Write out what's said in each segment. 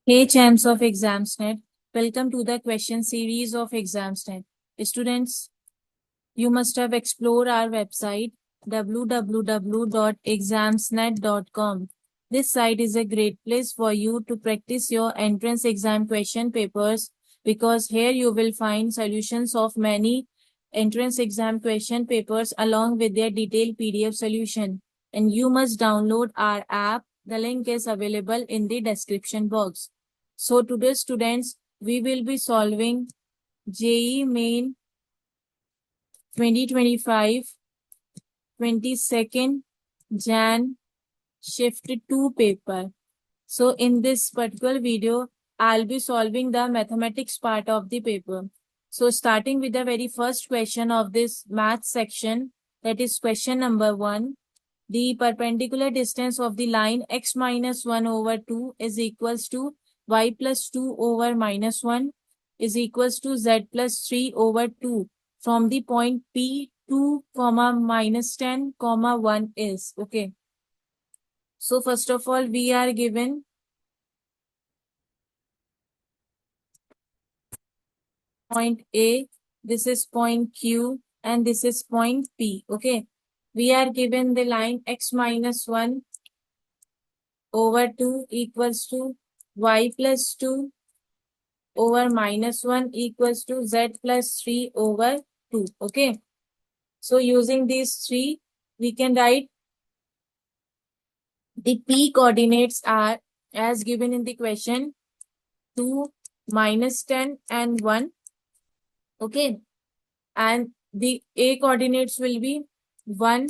Hey champs of ExamsNet, welcome to the question series of ExamsNet. Students, you must have explored our website www.examsnet.com. This site is a great place for you to practice your entrance exam question papers because here you will find solutions of many entrance exam question papers along with their detailed PDF solution. And you must download our app. The link is available in the description box. So today students, we will be solving JEE Main 2025 22nd Jan Shift 2 paper. So in this particular video, I'll be solving the mathematics part of the paper. So starting with the very first question of this math section, that is question number 1. The perpendicular distance of the line x minus 1 over 2 is equals to y plus 2 over minus 1 is equals to z plus 3 over 2 from the point P 2, minus 10, 1 is. Okay. So first of all, we are given point A, this is point Q, and this is point P. Okay. We are given the line x minus 1 over 2 equals to y plus 2 over minus 1 equals to z plus 3 over 2. Okay. So using these three, we can write the P coordinates are as given in the question 2, minus 10 and 1. Okay. And the A coordinates will be 1,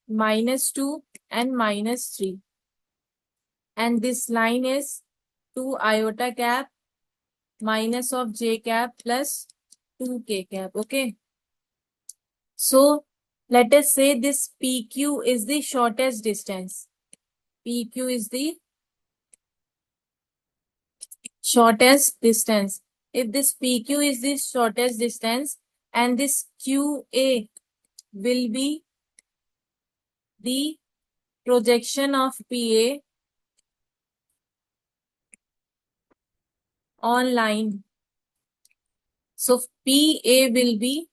minus 2 and minus 3. And this line is 2 iota cap minus of j cap plus 2k cap. Okay. So let us say this PQ is the shortest distance. PQ is the shortest distance. If this PQ is the shortest distance and this QA will be the projection of PA on line. So PA will be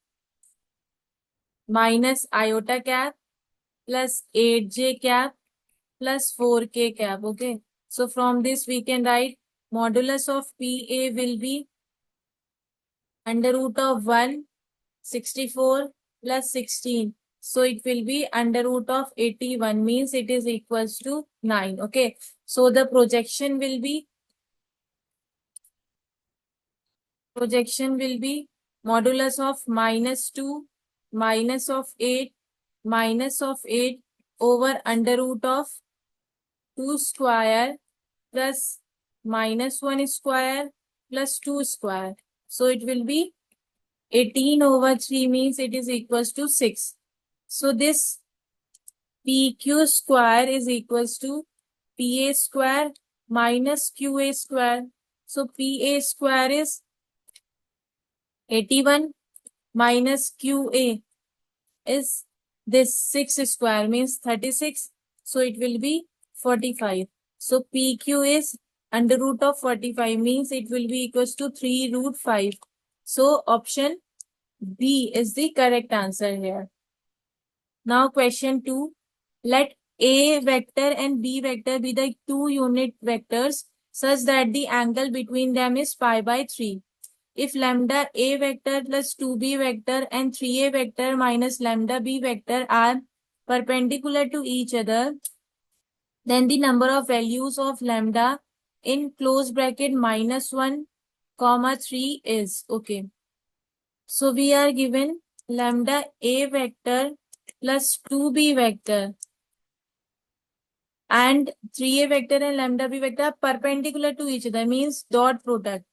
minus iota cap plus 8j cap plus 4k cap. Okay. So from this we can write modulus of PA will be under root of 164 plus 16. So it will be under root of 81 means it is equals to 9. Okay. So the projection will be modulus of minus 2 minus of 8 minus of 8 over under root of 2 square plus minus 1 square plus 2 square. So it will be 18 over 3 means it is equals to 6. So this PQ square is equals to PA square minus QA square. So PA square is 81 minus QA is this 6 square means 36. So it will be 45. So PQ is under root of 45 means it will be equals to 3 root 5. So option B is the correct answer here. Now question 2. Let A vector and B vector be the two unit vectors such that the angle between them is pi by 3. If lambda A vector plus 2B vector and 3A vector minus lambda B vector are perpendicular to each other, then the number of values of lambda in close bracket minus 1, 3 is. Okay. So we are given lambda A vector plus 2B vector and 3A vector and lambda B vector perpendicular to each other means dot product.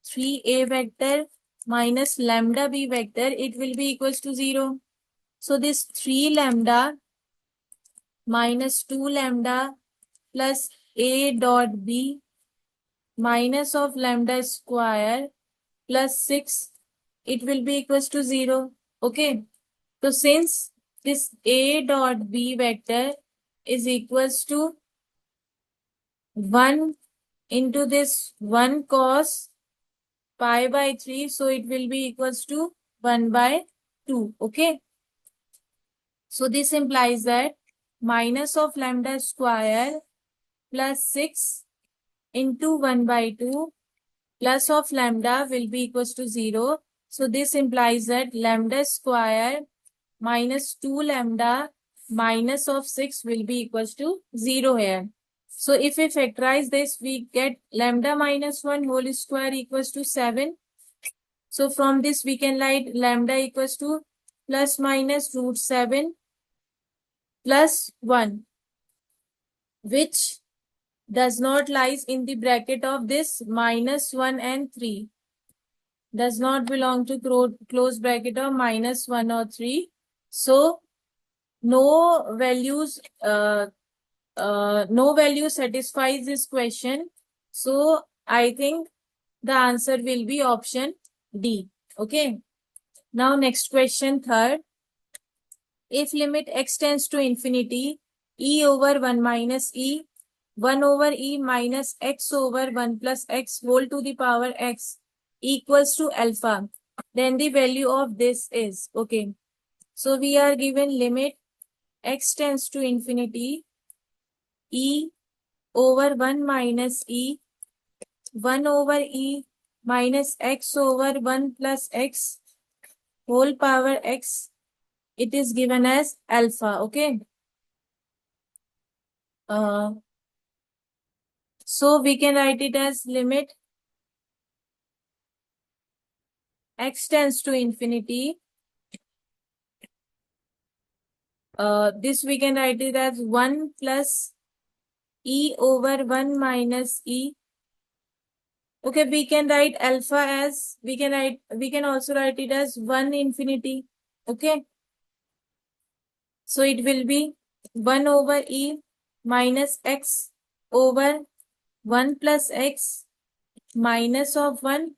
3A vector minus lambda B vector, it will be equals to 0. So this 3 lambda minus 2 lambda plus A dot B minus of lambda square plus 6, it will be equals to 0. Okay. So since this A dot B vector is equals to 1 into this 1 cos pi by 3. So it will be equals to 1 by 2. Okay. So this implies that minus of lambda square plus 6 into 1 by 2 plus of lambda will be equals to 0. So this implies that lambda square minus 2 lambda minus of 6 will be equals to 0 here. So if we factorize this, we get lambda minus 1 whole square equals to 7. So from this we can write lambda equals to plus minus root 7 plus 1, which does not lies in the bracket of this minus 1 and 3. Does not belong to close bracket of minus 1 or 3. So no values no value satisfies this question. So I think the answer will be option D. Okay. Now next question, third. If limit x tends to infinity, e over 1 minus e, 1 over e minus x over 1 plus x whole to the power x equals to alpha, then the value of this is, okay. So we are given limit x tends to infinity, e over 1 minus e, 1 over e minus x over 1 plus x whole power x. It is given as alpha, okay. So we can write it as limit x tends to infinity. This we can write it as 1 plus e over 1 minus e. Okay, we can write alpha as, we can also write it as 1 infinity. Okay. So it will be 1 over e minus x over 1 plus x minus of 1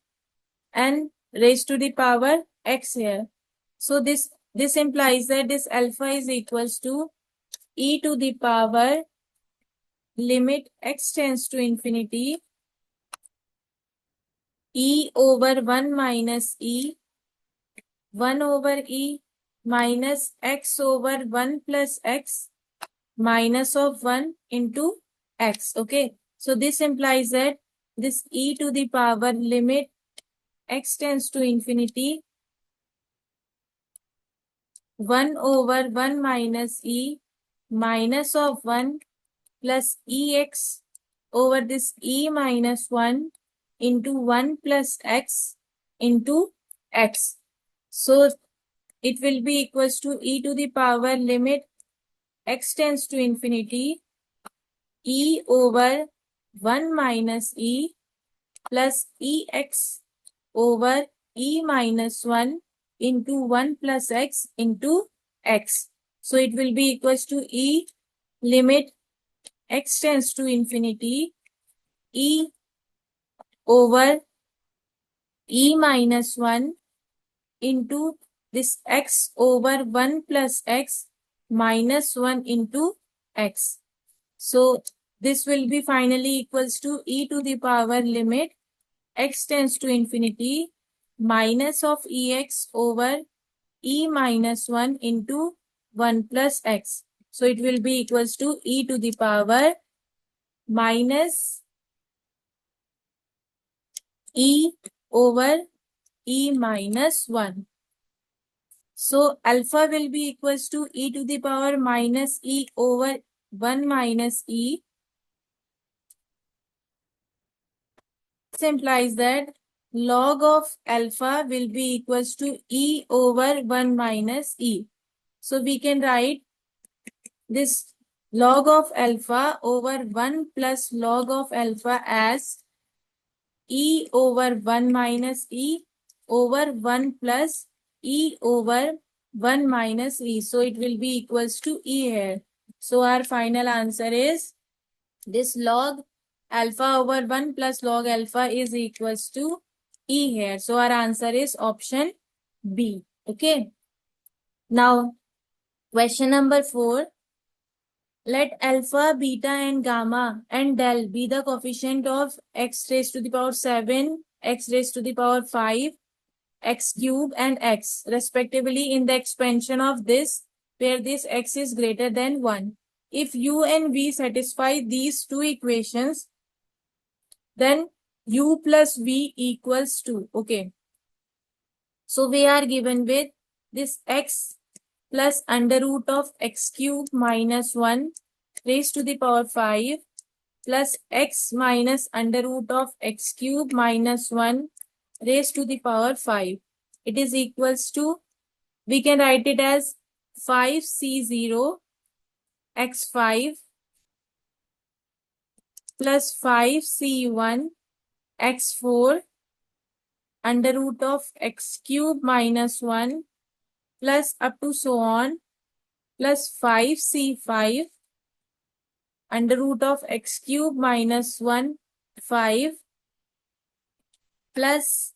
and raised to the power x here. So this implies that this alpha is equals to e to the power limit x tends to infinity, e over 1 minus e, 1 over e minus x over 1 plus x minus of 1 into x. Okay. So this implies that this e to the power limit x tends to infinity, 1 over 1 minus e minus of 1 plus ex over this e minus 1 into 1 plus x into x. So it will be equals to e to the power limit x tends to infinity, e over 1 minus e plus ex over e minus 1 into 1 plus x into x. So it will be equals to e limit x tends to infinity, e over e minus 1 into this x over 1 plus x minus 1 into x. So this will be finally equals to e to the power limit x tends to infinity minus of ex over e minus 1 into 1 plus x. So it will be equals to e to the power minus e over e minus 1. So alpha will be equals to e to the power minus e over 1 minus e. This implies that log of alpha will be equals to e over 1 minus e. So we can write this log of alpha over 1 plus log of alpha as e over 1 minus e over 1 plus e over 1 minus e. So it will be equals to e here. So our final answer is this log alpha over 1 plus log alpha is equals to e here. So our answer is option B. Okay. Now Question number 4. Let alpha, beta, and gamma and del be the coefficient of x raised to the power 7, x raised to the power 5, x cube, and x, respectively, in the expansion of this, where this x is greater than 1. If u and v satisfy these two equations, then u plus v equals 2. Okay. So we are given with this x plus under root of x cube minus 1 raised to the power 5 plus x minus under root of x cube minus 1 raised to the power 5. It is equals to, we can write it as 5c0 x5 plus 5c1 x4 under root of x cube minus 1 plus up to so on plus 5c5 under root of x cube minus 1 5 plus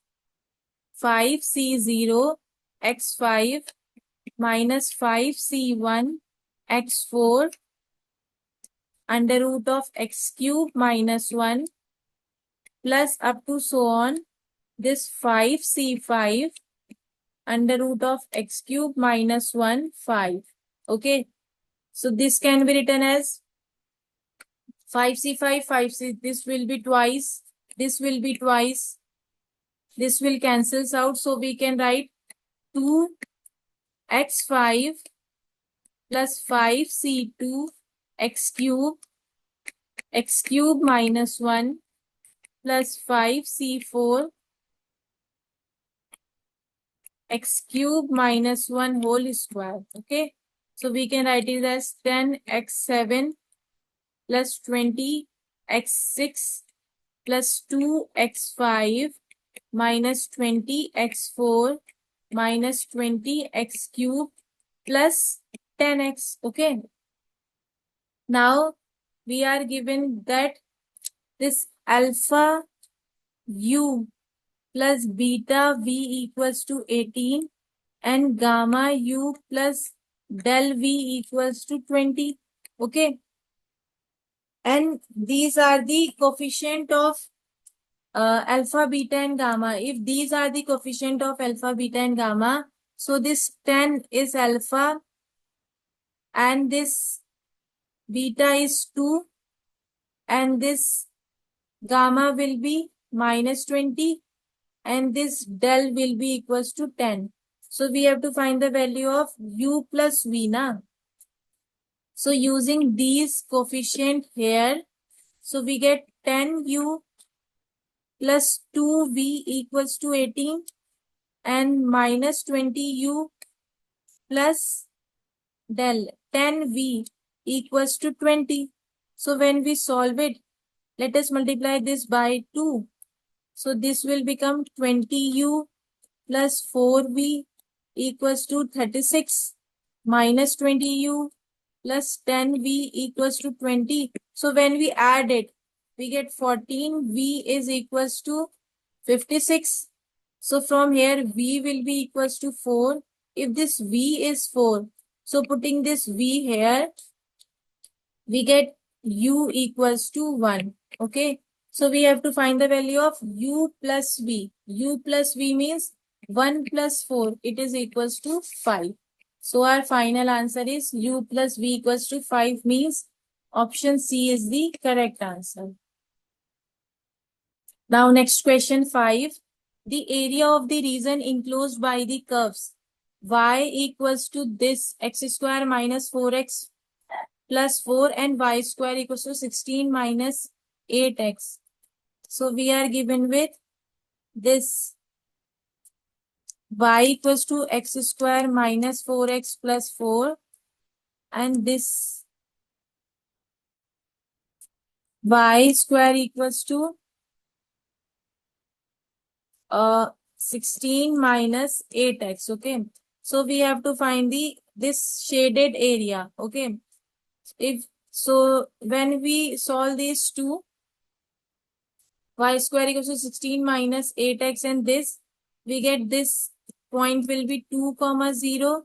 5c0 x5 minus 5c1 x4 under root of x cube minus 1 plus up to so on this 5c5 under root of x cube minus 1 5. Okay. So this can be written as 5c5 5c. This will be twice. This will be twice. This will cancels out. So we can write 2x5 plus 5c2 x cube minus 1 plus 5c4 x cube minus 1 whole square. Okay. So we can write it as 10x7 plus 20x6 plus 2x5 minus 20x4 minus 20x cube plus 10x. Okay. Now we are given that this alpha u plus beta v equals to 18 and gamma u plus del v equals to 20. Okay. And these are the coefficient of alpha, beta, and gamma. If these are the coefficient of alpha, beta, and gamma, so this 10 is alpha and this beta is 2 and this gamma will be minus 20 and this del will be equals to 10. So we have to find the value of u plus v na. So using these coefficient here, so we get 10u plus 2v equals to 18 and minus 20u plus del 10v equals to 20. So when we solve it, let us multiply this by 2. So this will become 20u plus 4v equals to 36 minus 20u plus 10v equals to 20. So when we add it, we get 14v is equals to 56. So from here, v will be equals to 4. If this v is 4, so putting this v here, we get u equals to 1. Okay. So we have to find the value of u plus v. U plus v means 1 plus 4. It is equals to 5. So our final answer is u plus v equals to 5 means option C is the correct answer. Now next question 5. The area of the region enclosed by the curves y equals to this x square minus 4x plus 4 and y square equals to 16 minus 8x. So we are given with this y equals to x square minus 4x plus 4 and this y square equals to 16 minus 8x. Okay. So we have to find this shaded area. Okay. So when we solve these two, y square equals to 16 minus 8x and this, we get this point will be 2, 0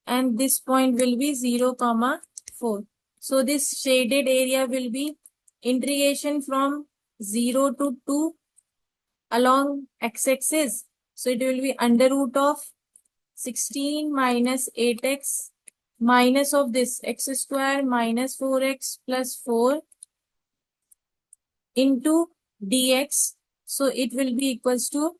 and this point will be 0, 4. So this shaded area will be integration from 0 to 2 along x-axis. So it will be under root of 16 minus 8x minus of this x square minus 4x plus 4 into dx. So it will be equals to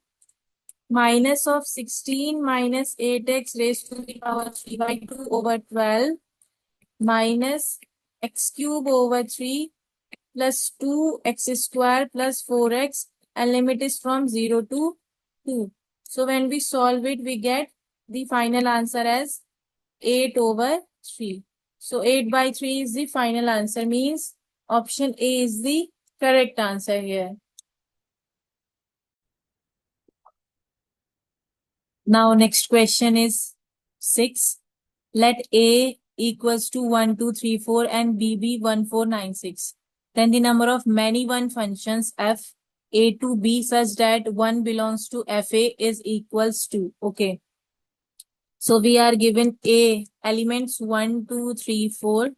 minus of 16 minus 8x raised to the power 3 by 2 over 12 minus x cube over 3 plus 2x square plus 4x, and limit is from 0 to 2. So when we solve it, we get the final answer as 8 over 3. So 8 by 3 is the final answer, means option A is the correct answer here. Now next question is 6. Let A equals to 1, 2, 3, 4 and B be 1, 4, 9, 6. Then the number of many one functions f a to b such that 1 belongs to fa is equals to. Okay. So we are given A elements 1, 2, 3, 4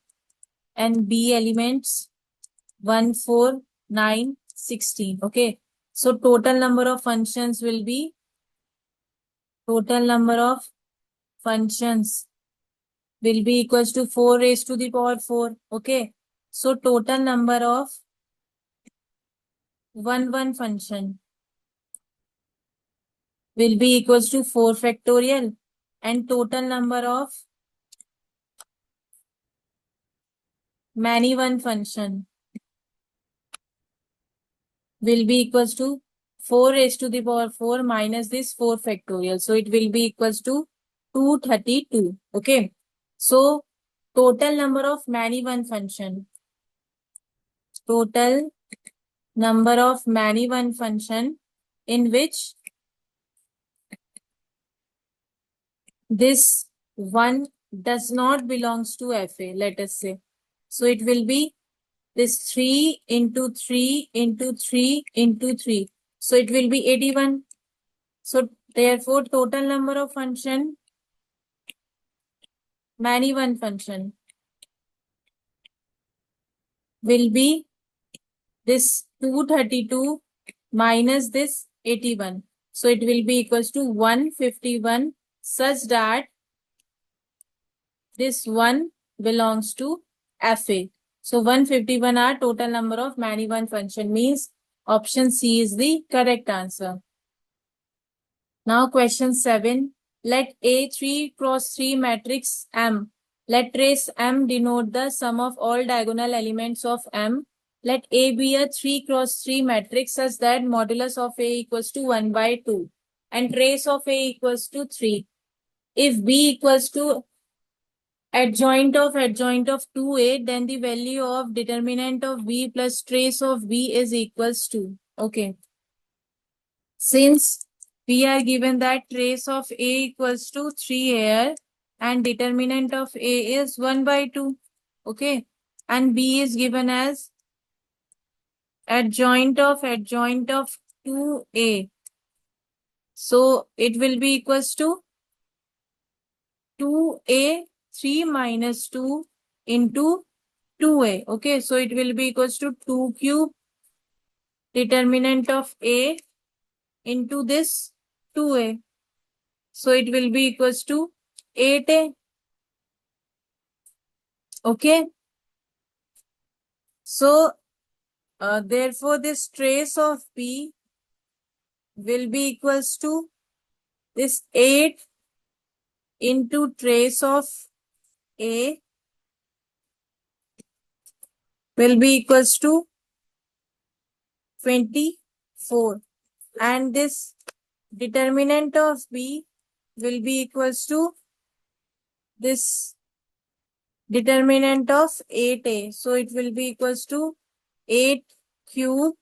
and B elements 1, 4, 9, 16. Okay. So total number of functions will be equals to 4 raised to the power 4. Okay. So total number of one function will be equals to 4 factorial, and total number of many one function will be equals to 4 raised to the power 4 minus this 4 factorial. So it will be equals to 232. Okay. So total number of many one function in which this one does not belongs to FA, let us say. So it will be this 3 into 3 into 3 into 3. So it will be 81. So therefore total number of function, many one function, will be this 232 minus this 81. So it will be equals to 151 such that this one belongs to FA. So 151 are total number of many one function, means option C is the correct answer. Now question 7. Let A 3 cross 3 matrix M. Let trace M denote the sum of all diagonal elements of M. Let A be a 3 cross 3 matrix such that modulus of A equals to 1 by 2 and trace of A equals to 3. If B equals to adjoint of 2A, then the value of determinant of B plus trace of B is equals to. Okay. Since we are given that trace of A equals to 3 here and determinant of A is 1 by 2. Okay. And B is given as adjoint of 2A. So it will be equals to 2A 3 minus 2 into 2A. Okay. So it will be equals to 2 cube determinant of A into this 2A. So it will be equals to 8A. Okay. So therefore this trace of B will be equals to this 8 into trace of A will be equals to 24, and this determinant of B will be equals to this determinant of 8A. So it will be equals to 8 cube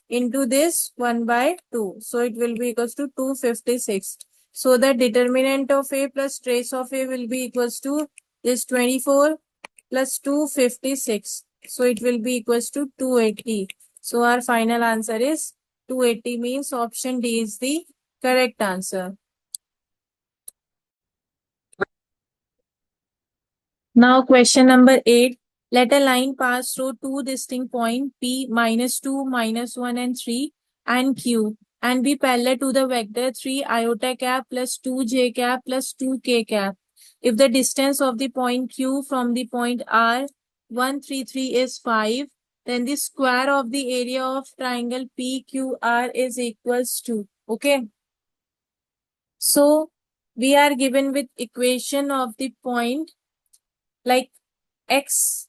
into this 1 by 2. So it will be equals to 256. So the determinant of A plus trace of A will be equals to this 24 plus 256. So it will be equals to 280. So our final answer is 280, means option D is the correct answer. Now question number 8. Let a line pass through two distinct points P -2, -1 and 3 and Q and be parallel to the vector 3 iota cap plus 2 j cap plus 2 k cap. If the distance of the point Q from the point R133 is 5, then the square of the area of triangle PQR is equals to. Okay. So we are given with equation of the point like x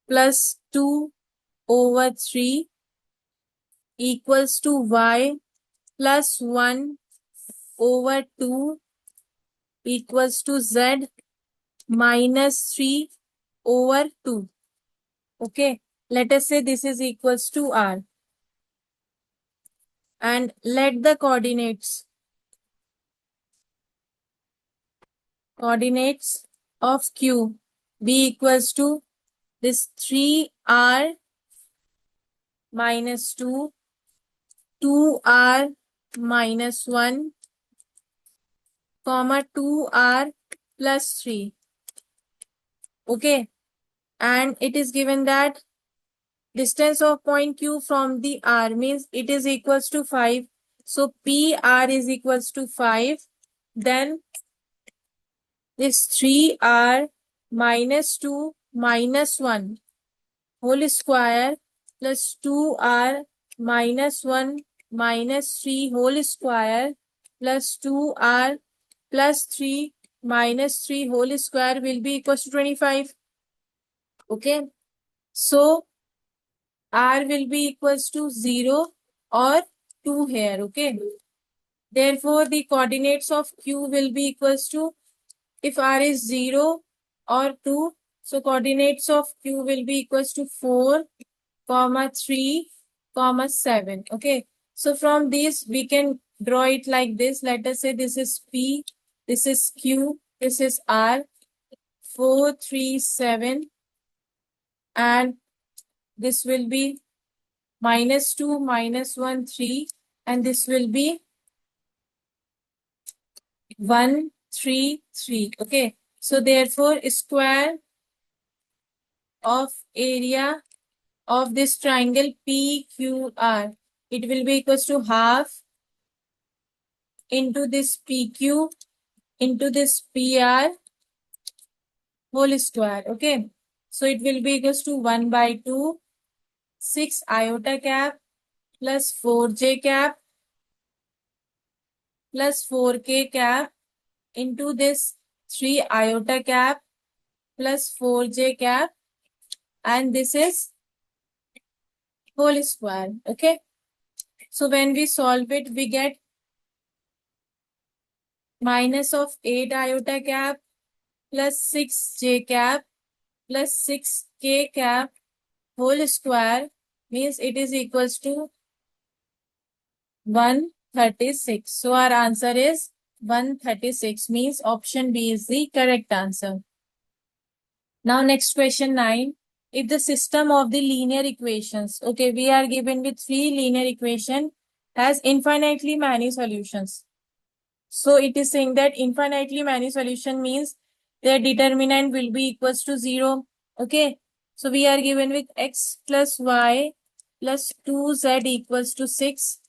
plus 2 over 3 equals to y plus 1 over 2 equals to z minus 3 over 2. Okay. Let us say this is equals to r. And let the coordinates of q be equals to this 3r minus 2, 2r minus 1, comma 2r plus 3. Okay. And it is given that distance of point Q from the R means it is equals to 5. So PR is equals to 5. Then this 3R minus 2 minus 1 whole square plus 2R minus 1 minus 3 whole square plus 2R plus 3 minus 3 whole square will be equals to 25. Okay. So R will be equals to 0 or 2 here. Okay. Therefore, the coordinates of Q will be equals to, if R is 0 or 2, so coordinates of Q will be equals to 4, comma 3, comma 7. Okay. So from this, we can draw it like this. Let us say this is P, this is Q, this is R, 4, 3, 7, and this will be minus 2, minus 1, 3, and this will be 1, 3, 3. Okay. So therefore, square of area of this triangle PQR, it will be equals to half into this PQ into this PR whole square. Okay. So it will be equals to 1 by 2, 6 iota cap plus 4j cap plus 4k cap into this 3 iota cap plus 4j cap, and this is whole square. Okay. So when we solve it, we get minus of 8 iota cap plus 6j cap plus 6k cap whole square means it is equals to 136. So our answer is 136 means option B is the correct answer. Now next question 9. If the system of the linear equations, okay, we are given with 3 linear equation has infinitely many solutions. So it is saying that infinitely many solution means their determinant will be equals to 0. Okay. So we are given with x plus y plus 2z equals to 6,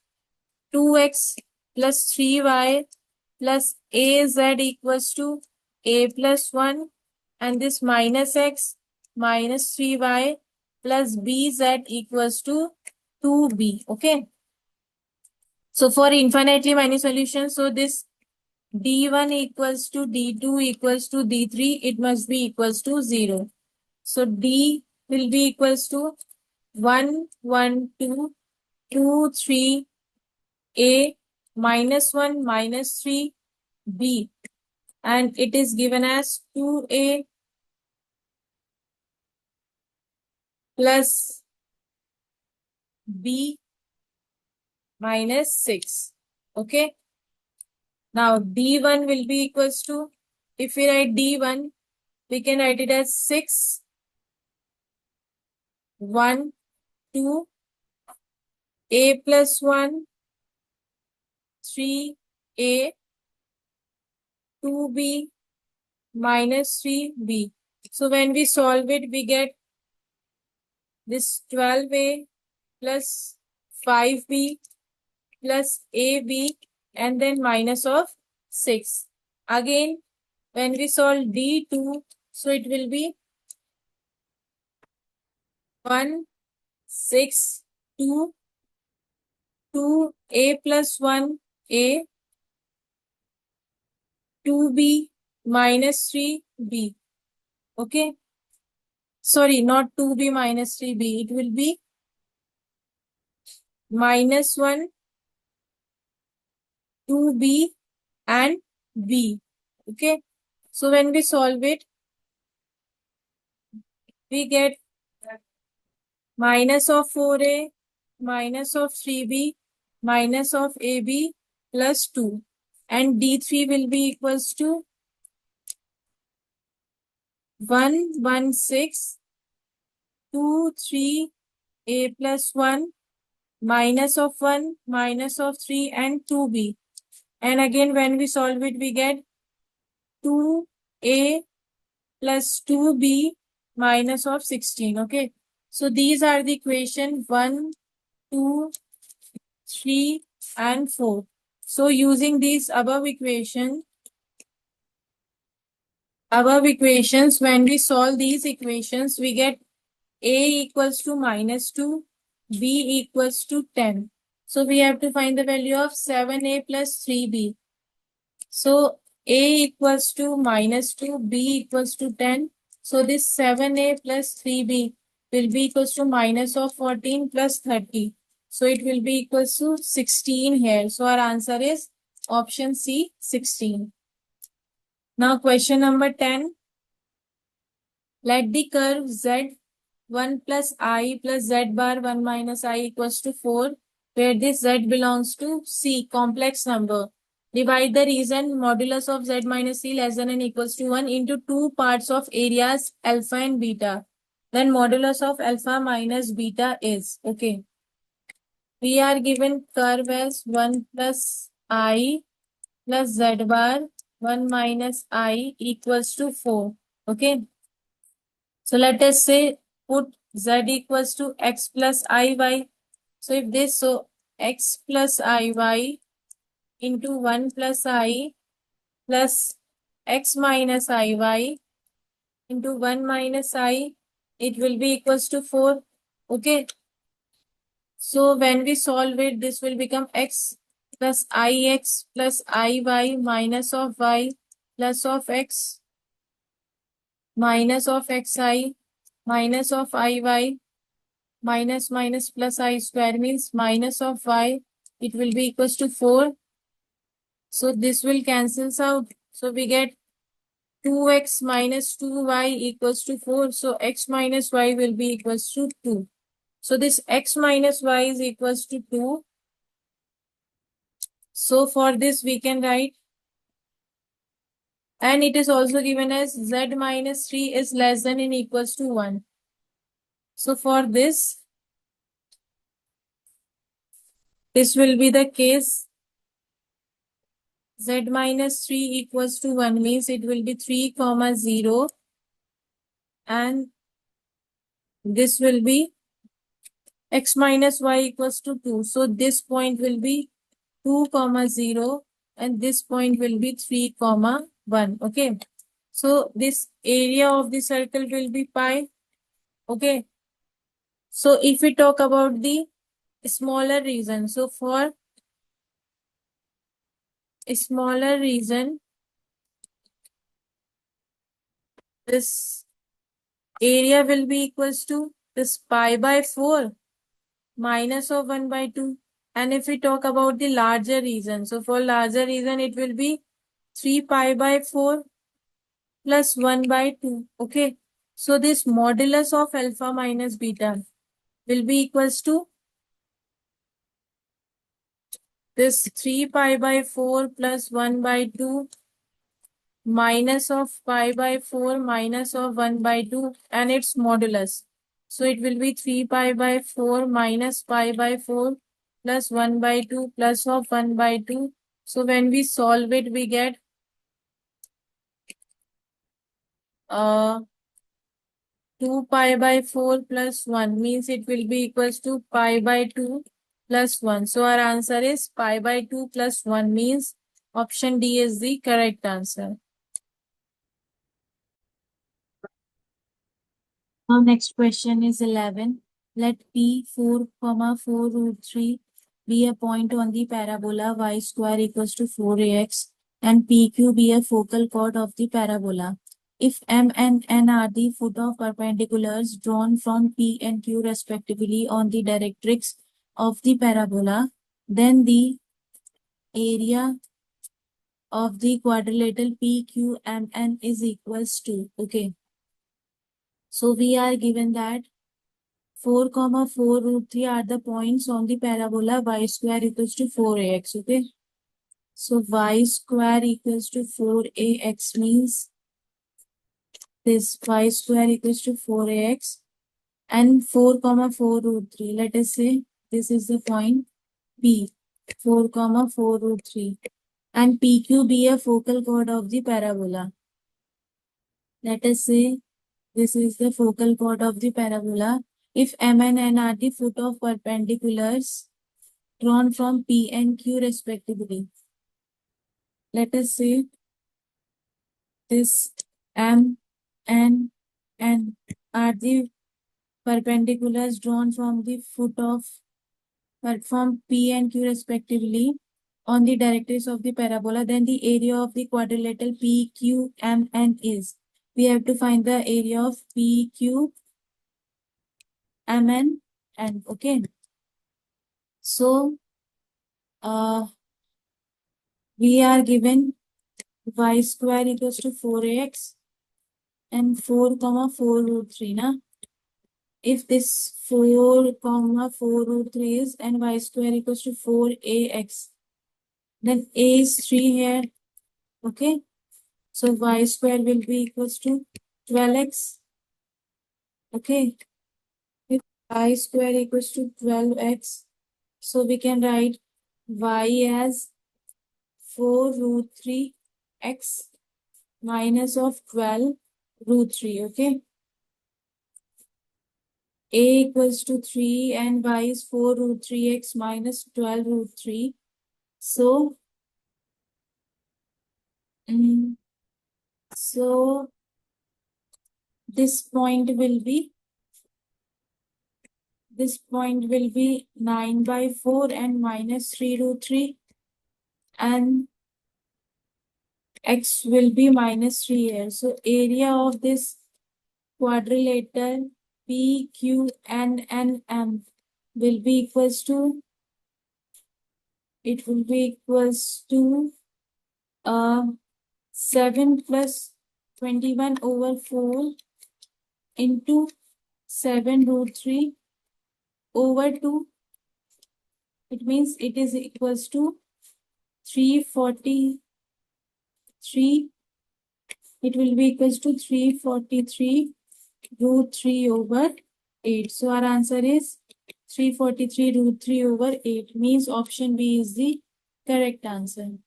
2x plus 3y plus az equals to a plus 1, and this minus x minus 3y plus bz equals to 2b. Okay. So for infinitely many solutions, so this d1 equals to d2 equals to d3, it must be equals to 0. So d will be equals to 1, 1, 2, 2, 3, a minus 1 minus 3 b, and it is given as 2a plus b minus 6. Okay. Now d1 will be equals to, if we write d1, we can write it as 6, 1, 2, a plus 1, 3a, 2b minus 3b. So when we solve it, we get this 12a plus 5b plus ab and then minus of 6. Again, when we solve d2, so it will be 1, 6, 2, 2a plus 1a, 2b minus 3b. Okay. Sorry, not 2b minus 3b. It will be minus 1, 2b and b. Okay. So when we solve it, we get minus of 4a, minus of 3b, minus of ab plus 2. And d3 will be equals to 1, 1, 6, 2, 3, a plus 1, minus of 1, minus of 3 and 2b. And again when we solve it, we get 2a plus 2b minus of 16. Okay. So these are the equation 1, 2, 3 and 4. So using these above equations, when we solve these equations, we get a equals to minus 2, b equals to 10. So we have to find the value of 7a plus 3b. So a equals to minus 2, b equals to 10. So this 7a plus 3b will be equals to minus of 14 plus 30. So it will be equals to 16 here. So our answer is option C, 16. Now question number 10. Let the curve z 1 plus I plus z bar 1 minus I equals to 4, where this z belongs to C, complex number. Divide the reason modulus of z minus C less than and equals to 1 into two parts of areas alpha and beta. Then modulus of alpha minus beta is. Okay. We are given curve as 1 plus I plus z bar 1 minus I equals to 4. Okay. So let us say put z equals to x plus iy. So if this, so x plus iy into 1 plus I plus x minus iy into 1 minus I, it will be equals to 4. Okay. So when we solve it, this will become x plus ix plus iy minus of y plus of x minus of xi minus of iy minus minus plus I square means minus of y. It will be equals to 4. So this will cancels out. So we get 2x minus 2y equals to 4. So x minus y will be equals to 2. So this x minus y is equals to 2. So for this we can write, and it is also given as z minus 3 is less than and equals to 1. So for this will be the case. Z minus 3 equals to 1 means it will be 3 comma 0, and this will be x minus y equals to 2. So this point will be 2 comma 0 and this point will be 3 comma 1. Okay. So this area of the circle will be pi. Okay. So if we talk about the smaller region, so for a smaller region, this area will be equals to this pi by 4 minus of 1 by 2. And if we talk about the larger region, so for larger region, it will be 3 pi by 4 plus 1 by 2. Okay. So this modulus of alpha minus beta will be equals to this 3 pi by 4 plus 1 by 2 minus of pi by 4 minus of 1 by 2 and its modulus. So it will be 3 pi by 4 minus pi by 4 plus 1 by 2 plus of 1 by 2. So when we solve it, we get 2 pi by 4 plus 1 means it will be equals to pi by 2 plus 1. So our answer is pi by 2 plus 1 means option D is the correct answer. Now next question is 11. Let P 4, 4 root 3 be a point on the parabola y square equals to 4ax and PQ be a focal chord of the parabola. If M and N are the foot of perpendiculars drawn from P and Q respectively on the directrix of the parabola, then the area of the quadrilateral PQMN is equals to, okay. So we are given that 4, 4 root 3 are the points on the parabola y square equals to 4ax, okay. So y square equals to 4ax means this y square equals to 4ax and 4, 4 root 3. Let us say this is the point P, 4, 4 root 3 and PQ be a focal chord of the parabola. Let us say this is the focal chord of the parabola. If M and N are the foot of perpendiculars drawn from P and Q respectively. Let us say this M and N are the perpendiculars drawn from the foot of from P and Q respectively on the directrix of the parabola, then the area of the quadrilateral PQMN is. We have to find the area of PQMN, and okay. So we are given y square equals to 4ax and 4, 4 root 3. Na? If this 4, 4 root 3 is and y square equals to 4ax, then a is 3 here. Okay. So y square will be equals to 12x. Okay. If y square equals to 12x, so we can write y as 4 root 3 x minus of 12 root 3. Okay. A equals to 3 and y is 4 root 3x minus 12 root 3. So, so this point will be 9 by 4 and minus 3 root 3 and x will be minus 3 here. So area of this quadrilateral P, Q, N, and M will be equals to, it will be equals to 7 plus 21 over 4 into 7 root 3 over 2. It means it is equals to 343. It will be equals to 343 root 3 over 8. So our answer is 343 root 3 over 8 means option B is the correct answer.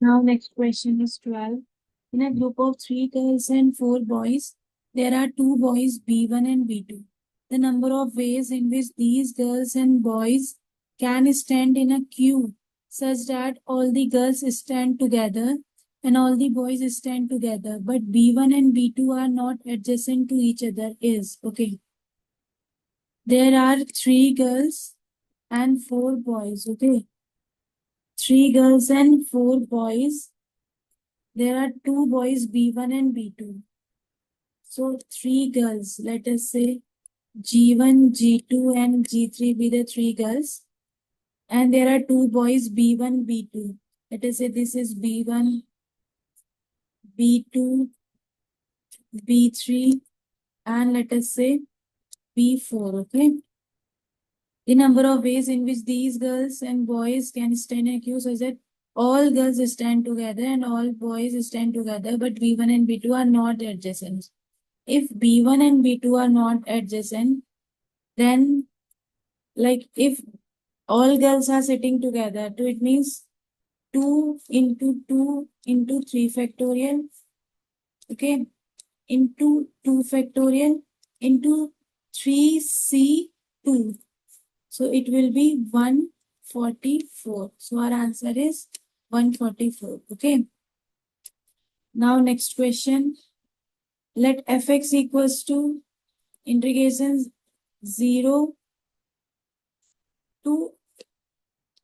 Now next question is 12. In a group of 3 girls and 4 boys, there are 2 boys B1 and B2. The number of ways in which these girls and boys can stand in a queue such that all the girls stand together and all the boys stand together, but B1 and B2 are not adjacent to each other is, okay. There are 3 girls and 4 boys, okay. 3 girls and 4 boys. There are 2 boys B1 and B2. So 3 girls, let us say G1, G2 and G3 be the 3 girls. And there are 2 boys B1, B2. Let us say this is B1, B2, B3 and let us say B4, okay. The number of ways in which these girls and boys can stand in a queue such that all girls stand together and all boys stand together, but B1 and B2 are not adjacent. If B1 and B2 are not adjacent, then like if all girls are sitting together, so it means 2 into 2 into 3 factorial okay, into 2 factorial into 3c2. So it will be 144. So our answer is 144. Okay. Now next question. Let fx equals to integration 0 to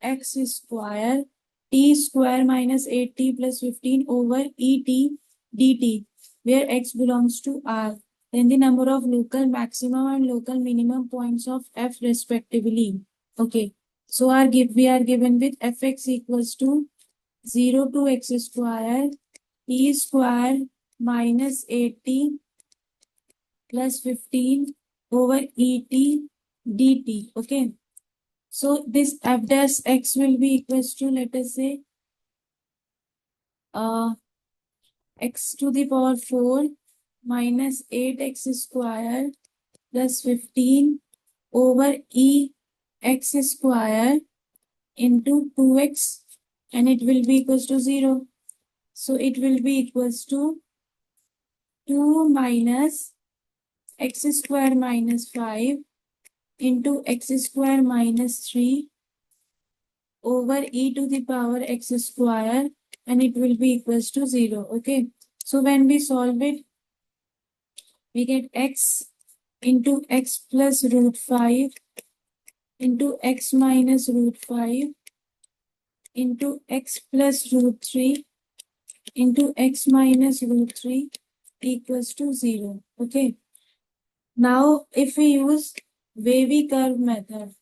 x square t square minus 8t plus 15 over et dt, where x belongs to R. Then the number of local maximum and local minimum points of f respectively. Okay. So we are given with fx equals to 0 to x square t square minus 8t plus 15 over et dt. Okay. So this f dash x will be equals to, let us say, x to the power 4 minus 8x square plus 15 over e x square into 2x, and it will be equals to 0. So it will be equals to 2 minus x square minus 5 into x square minus 3 over e to the power x square, and it will be equals to 0. Okay. So when we solve it, we get x into x plus root 5 into x minus root 5 into x plus root 3 into x minus root 3 equals to 0. Okay. Now, if we use wavy curve method,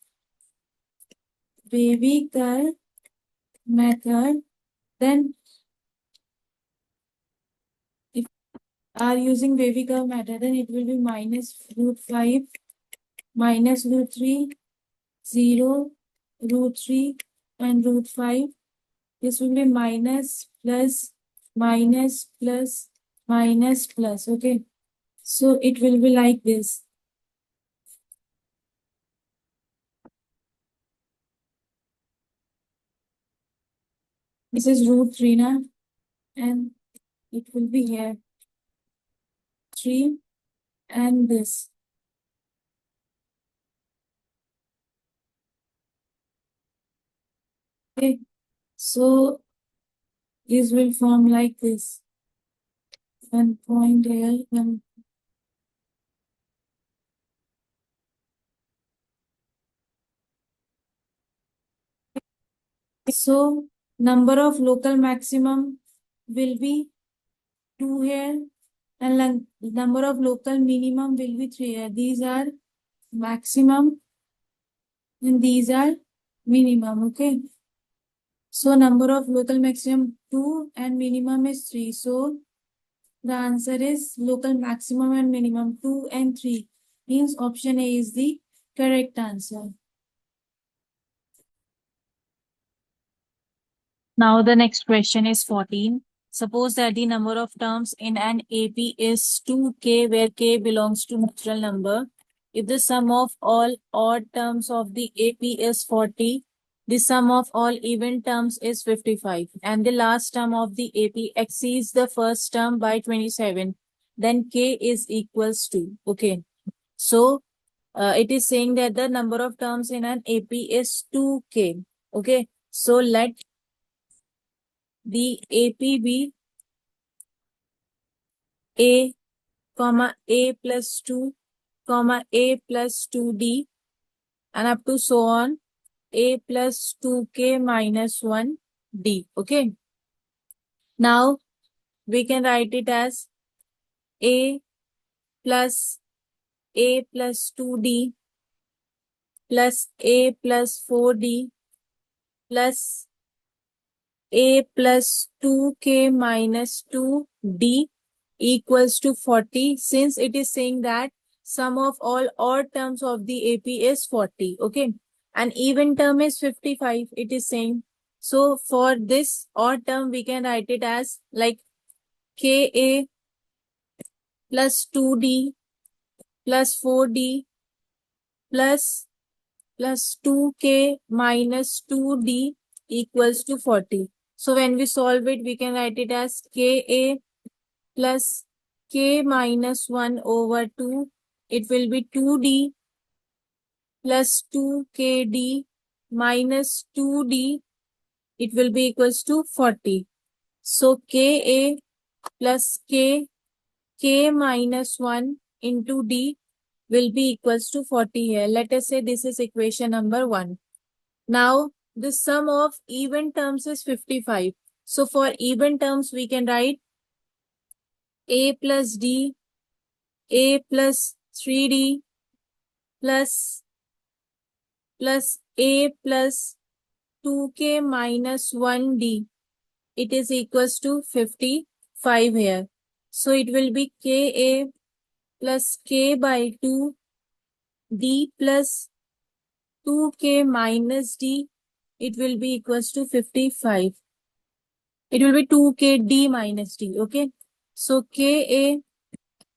then if are using wavy curve method, then it will be minus root 5 minus root 3 0 root 3 and root 5. This will be minus plus minus plus minus plus. Okay. So it will be like this. This is root 3 now, and it will be here 3 and this. Okay. So this will form like this. One point here, one. So number of local maximum will be 2 here, and number of local minimum will be 3 here. These are maximum and these are minimum. Okay. So number of local maximum 2 and minimum is 3. So the answer is local maximum and minimum 2 and 3. Means option A is the correct answer. Now the next question is 14. Suppose that the number of terms in an AP is 2k, where k belongs to natural number. If the sum of all odd terms of the AP is 40, the sum of all even terms is 55, and the last term of the AP exceeds the first term by 27, then k is equals to. Okay. So it is saying that the number of terms in an AP is 2k. Okay. So let the AP be A, comma A plus 2, comma A plus 2D, and up to so on, A plus 2K minus 1D. Okay. Now, we can write it as A plus 2D plus A plus 4D plus A plus 2K minus 2D equals to 40, since it is saying that sum of all odd terms of the AP is 40. Okay. And even term is 55, it is saying. So for this odd term, we can write it as like KA plus 2D plus 4D plus 2K minus 2D equals to 40. So when we solve it, we can write it as KA plus k minus 1 over 2. It will be 2d plus 2kd minus 2d. It will be equals to 40. So ka plus k minus 1 into d will be equals to 40 here. Let us say this is equation number 1. Now, the sum of even terms is 55. So, for even terms, we can write a plus d, a plus 3d plus a plus 2k minus 1d. It is equals to 55 here. So, it will be ka plus k by 2 d plus 2k minus d. It will be equals to 55. It will be 2kd minus d. Okay. So, ka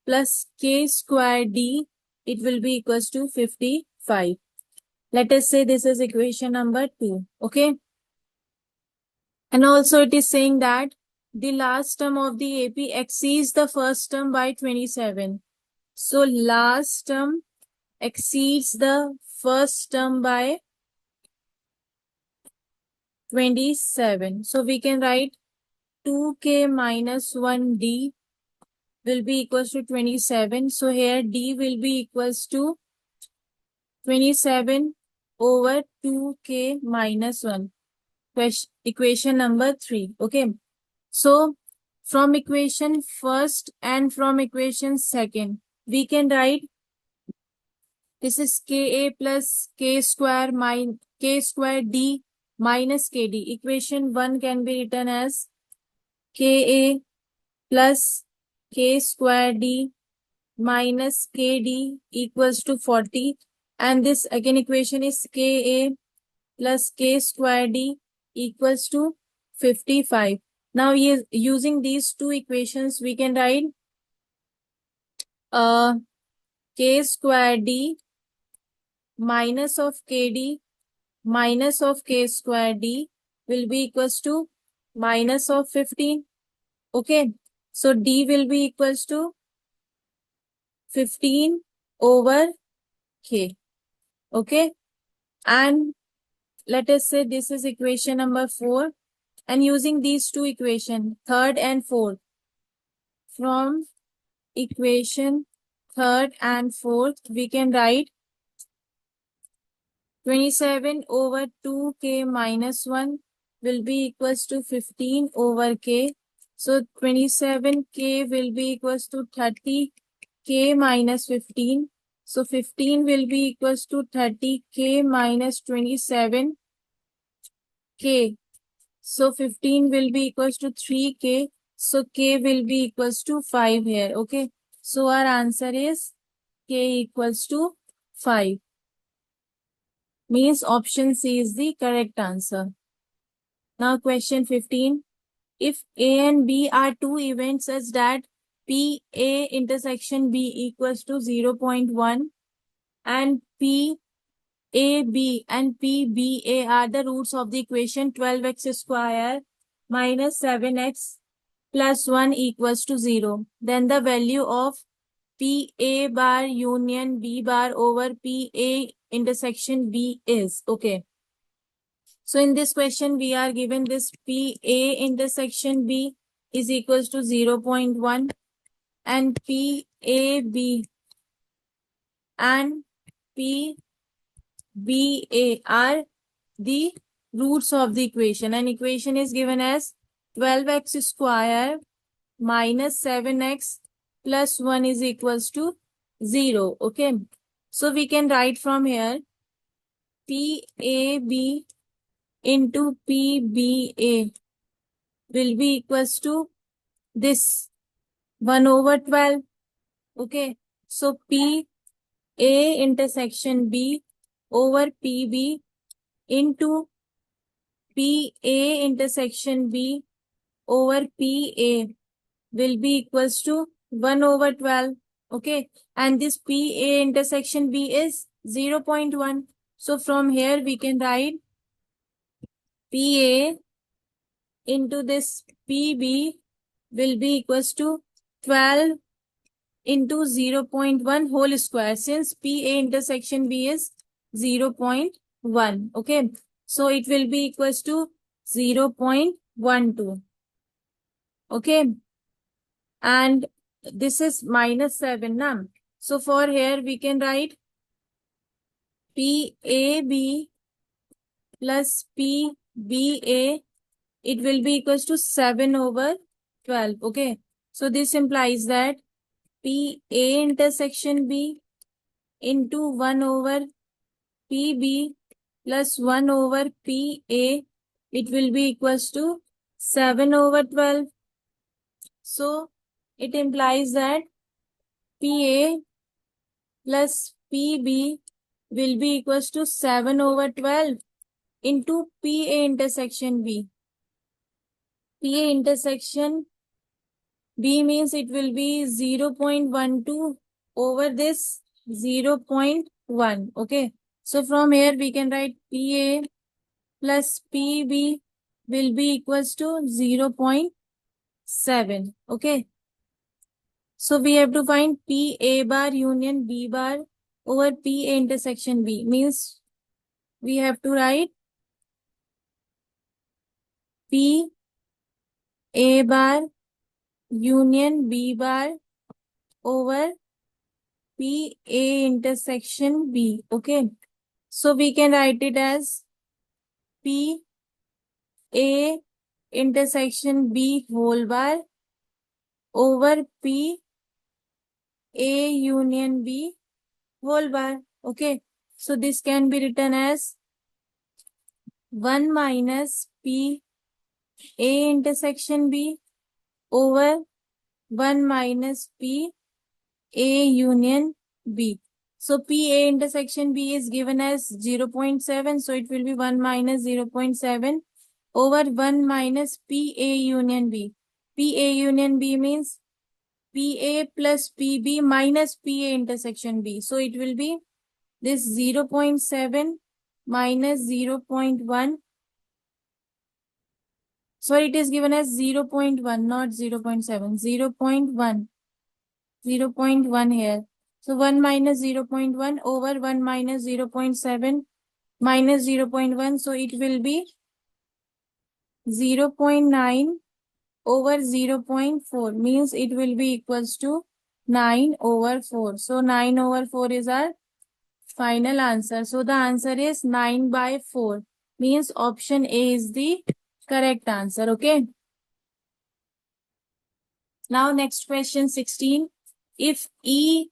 plus k square d, it will be equals to 55. Let us say this is equation number 2. Okay. And also it is saying that the last term of the AP exceeds the first term by 27. So last term exceeds the first term by 27. So we can write 2k minus 1d will be equals to 27. So here d will be equals to 27 over 2k minus 1. Equation number 3. Okay. So from equation first and from equation second, we can write this is ka plus k square d minus kd. Equation 1 can be written as ka plus k square d minus kd equals to 40. And this again equation is ka plus k square d equals to 55. Now using these two equations, we can write k square d minus of kd minus of k square d will be equals to minus of 15. Okay. So d will be equals to 15 over k. Okay. And let us say this is equation number 4. And using these two equations, third and fourth, from equation third and fourth, we can write 27 over 2k minus 1 will be equals to 15 over k. So 27k will be equals to 30k minus 15. So 15 will be equals to 30k minus 27k. So 15 will be equals to 3k. So k will be equals to 5 here. Okay. So our answer is k equals to 5. Means option C is the correct answer. Now question 15. If A and B are two events such that PA intersection B equals to 0.1 and PAB and PBA are the roots of the equation 12x square minus 7x plus 1 equals to 0, then the value of PA bar union B bar over PA intersection B is. Okay. So in this question, we are given this PA intersection B is equals to 0.1 and PAB and PBA are the roots of the equation. And equation is given as 12x square minus 7x plus 1 is equals to 0. Okay. So we can write from here PAB into PBA will be equals to this 1 over 12. Okay. So PA intersection B over PB into PA intersection B over PA will be equals to 1 over 12. Okay. And this PA intersection B is 0.1. So from here we can write PA into this PB will be equals to 12 into 0.1 whole square, since PA intersection B is 0.1. Okay. So it will be equals to 0.12. Okay. And this is -7 now. So for here we can write PAB plus PBA. It will be equals to 7/12. Okay. So this implies that PA intersection B into 1/PB plus 1/PA. It will be equals to 7/12. So it implies that PA plus PB will be equals to 7/12 into PA intersection B. PA intersection B means it will be 0.12 over this 0.1. Okay. So from here we can write PA plus PB will be equals to 0.7. Okay. So we have to find PA bar union B bar over PA intersection B. Means we have to write PA bar union B bar over PA intersection B. Okay. So we can write it as PA intersection B whole bar over PA union B whole bar. Okay. So this can be written as 1 minus PA intersection B over 1 minus PA union B. So PA intersection B is given as 0.7. So it will be 1 minus 0.7 over 1 minus PA union B. PA union B means PA plus PB minus PA intersection B. So it will be this 0.7 minus 0.1. Sorry, it is given as 0.1, not 0.7. 0.1. 0.1 here. So 1 minus 0.1 over 1 minus 0.7 minus 0.1. So it will be 0.9 over 0.4, means it will be equals to 9/4. So 9/4 is our final answer. So the answer is 9/4, means option A is the correct answer. Okay. Now next question 16. If E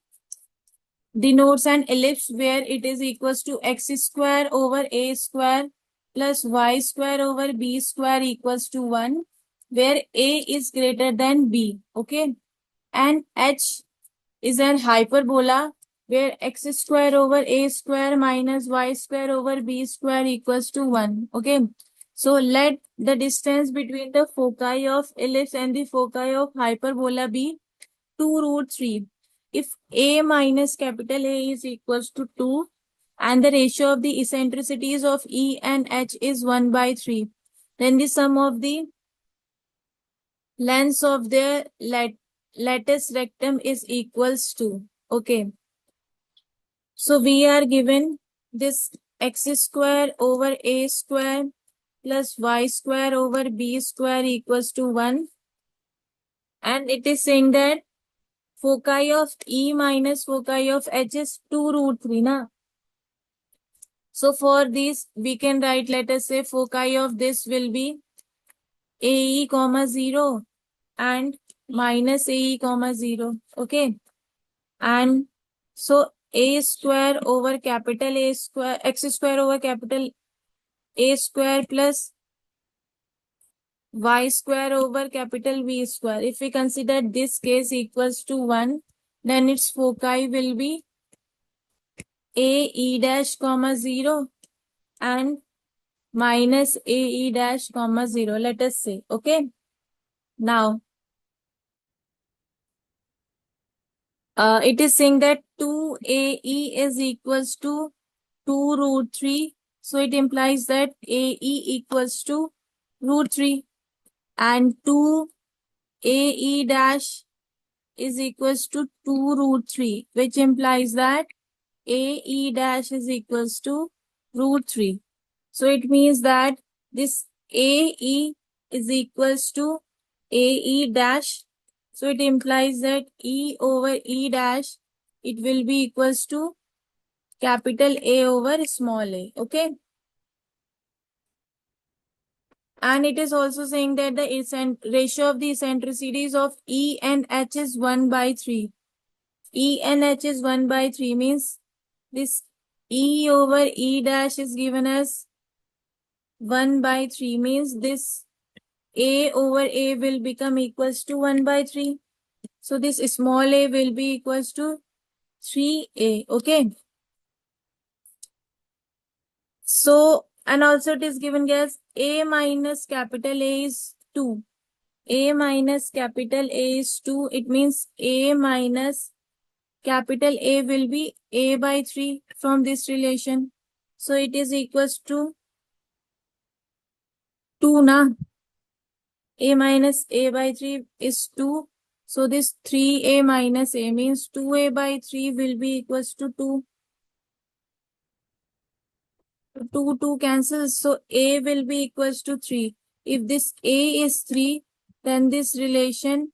denotes an ellipse where it is equals to x square over a square plus y square over b square equals to 1, where a is greater than b. Okay. And h is an hyperbola where x square over a square minus y square over b square equals to 1. Okay. So let the distance between the foci of ellipse and the foci of hyperbola be 2√3. If A minus capital A is equals to 2 and the ratio of the eccentricities of E and H is 1/3, then the sum of the lengths of their lattice rectum is equals to. Okay. So we are given this x square over a square plus y square over b square equals to 1. And it is saying that foci of E minus foci of H is 2√3, na? So for this, we can write, let us say, foci of this will be AE, 0 and minus AE, 0. Okay. And so A square over capital A square, X square over capital A square plus Y square over capital V square. If we consider this case equals to 1, then its foci will be AE dash, 0 and minus AE dash, 0. Let us say. Okay. Now, it is saying that 2AE is equals to 2√3. So it implies that AE equals to √3 and 2AE dash is equals to 2 root 3, which implies that AE dash is equals to root 3. So it means that this AE is equals to AE dash. So it implies that E over E dash, it will be equals to capital A over small a. Okay. And it is also saying that the ratio of the eccentricities of E and H is 1 by 3. E and H is 1 by 3 means this E over E dash is given as 1 by 3 means this A over A will become equals to 1 by 3. So this small a will be equals to 3A. Okay. So, and also it is given as A minus capital A is 2. A minus capital A is 2. It means A minus capital A will be A by 3 from this relation. So it is equals to 2 na. A minus A by 3 is 2. So this 3A minus A means 2A by 3 will be equals to 2. 2 cancels. So A will be equals to 3. If this A is 3, then this relation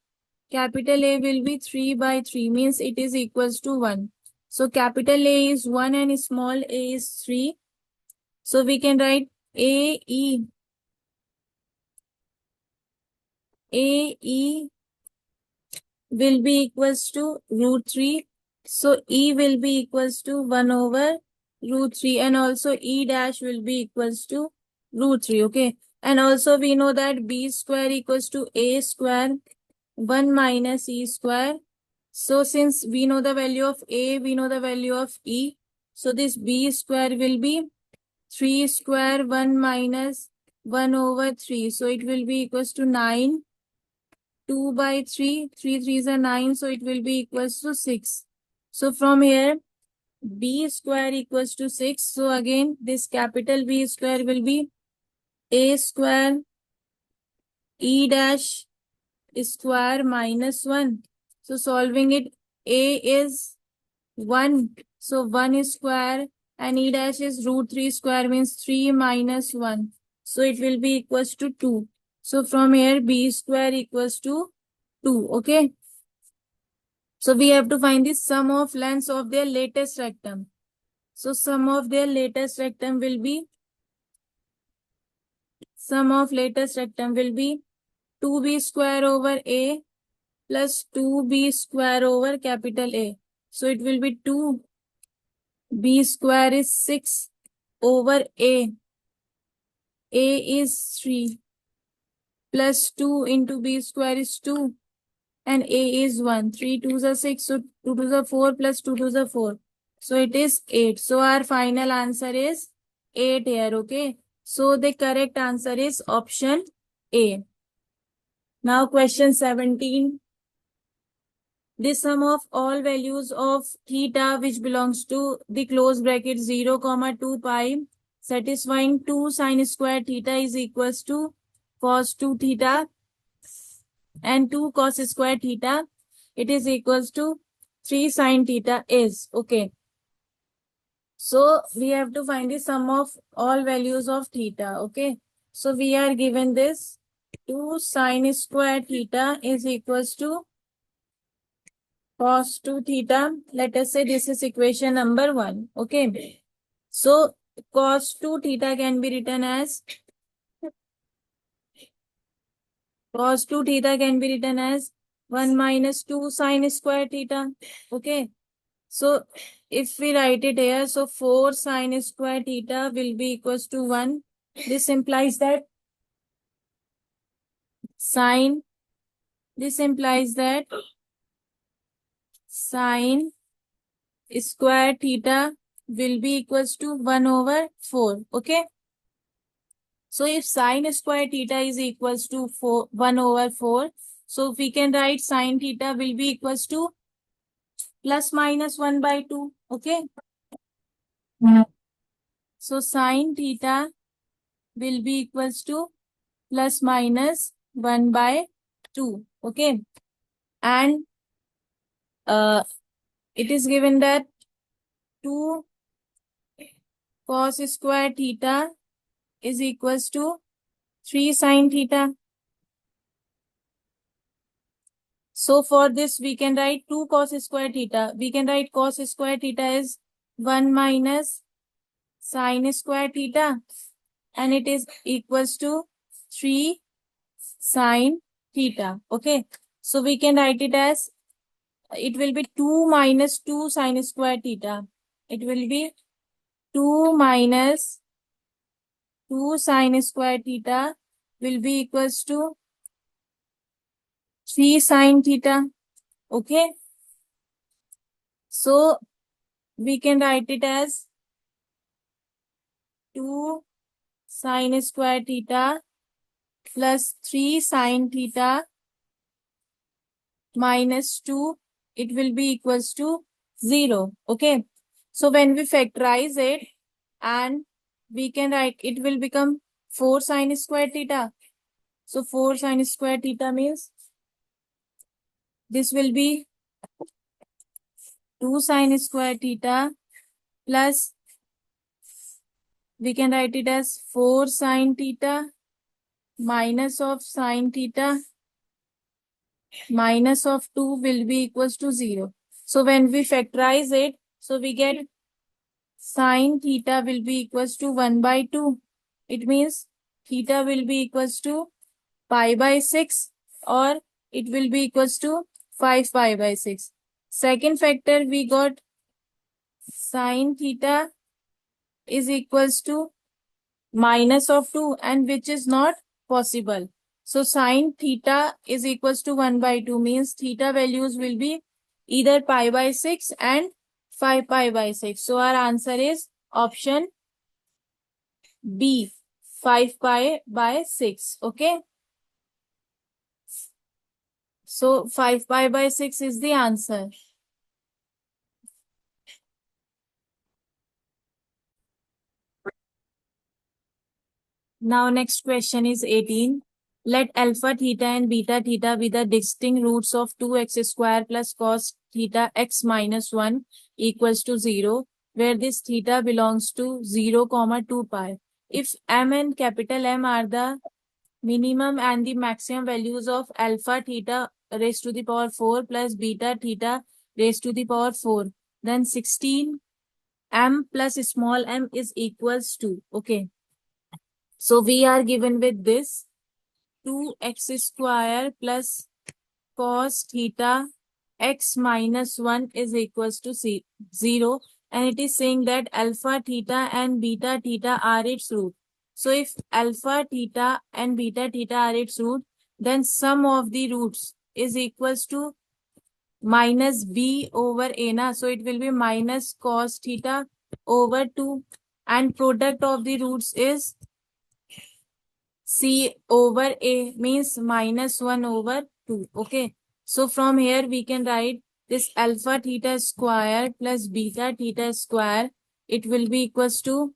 capital A will be 3 by 3 means it is equals to 1. So capital A is 1 and small a is 3. So we can write AE will be equals to root 3. So E will be equals to 1 over root 3 and also E dash will be equals to root 3. Okay. And also we know that B square equals to A square 1 minus E square. So since we know the value of A, we know the value of E. So this B square will be 3 square 1 minus 1 over 3. So it will be equals to 9. 2 by 3. 3 3s are 9. So it will be equals to 6. So from here, B square equals to 6. So again, this capital B square will be A square E dash square minus 1. So solving it, A is 1. So 1 is square and E dash is root 3 square means 3 minus 1. So it will be equals to 2. So from here B square equals to 2. Okay. So we have to find the sum of lengths of their latest rectum. So sum of their latest rectum will be 2B square over A plus 2B square over capital A. So it will be 2B square is 6 over A. A is 3 plus 2 into B square is 2 and A is 1. 3 2s are 6. So 2 2s are 4 plus 2 2s are 4. So it is 8. So our final answer is 8 here. Okay. So the correct answer is option A. Now question 17. The sum of all values of theta which belongs to the close bracket 0, 2 pi satisfying 2 sine square theta is equals to cos 2 theta and 2 cos square theta. It is equals to 3 sine theta is. Okay. So we have to find the sum of all values of theta. Okay. So we are given this 2 sine square theta is equals to cos 2 theta. Let us say this is equation number 1. Okay. So cos 2 theta can be written as 1 minus 2 sine square theta. Okay. So if we write it here, so 4 sine square theta will be equals to 1. This implies that sine square theta will be equals to 1 over 4. Okay. So if sine square theta is equals to 1 over 4, so we can write sine theta will be equals to plus minus 1 by 2. Okay. So sine theta will be equals to plus minus 1 by 2. Okay. And it is given that 2 cos square theta is equals to 3 sin theta. So for this, we can write 2 cos square theta. We can write cos square theta is 1 minus sin square theta, and it is equals to 3 sin theta. Okay. So we can write it as, it will be 2 minus 2 sin square theta. It will be 2 minus 2 sin square theta will be equals to 3 sin theta. Okay. So we can write it as 2 sin square theta plus 3 sin theta minus 2. It will be equals to 0. Okay. So when we factorize it, and we can write, it will become 4 sin square theta. So 4 sin square theta means this will be 2 sin square theta plus, we can write it as 4 sin theta minus of sin theta minus of 2 will be equals to 0. So when we factorize it, so we get sin theta will be equals to 1 by 2. It means theta will be equals to pi by 6, or it will be equals to 5 pi by 6. Second factor, we got sin theta is equals to minus of 2, and which is not possible. So sin theta is equals to 1 by 2 means theta values will be either pi by 6 and 5 pi by 6. So our answer is option B, 5 pi by 6. Okay. So 5 pi by 6 is the answer. Now next question is 18. Let alpha theta and beta theta be the distinct roots of 2x square plus cos theta x minus 1 equals to 0, where this theta belongs to 0, 2 pi. If m and capital M are the minimum and the maximum values of alpha theta raised to the power 4 plus beta theta raised to the power 4, then 16 m plus small m is equals to, okay. So we are given with this 2x square plus cos theta x minus 1 is equals to 0, and it is saying that alpha theta and beta theta are its root. So if alpha theta and beta theta are its root, then sum of the roots is equals to minus b over a na. So it will be minus cos theta over 2, and product of the roots is c over a, means minus 1 over 2. Okay. So from here we can write this alpha theta square plus beta theta square. It will be equals to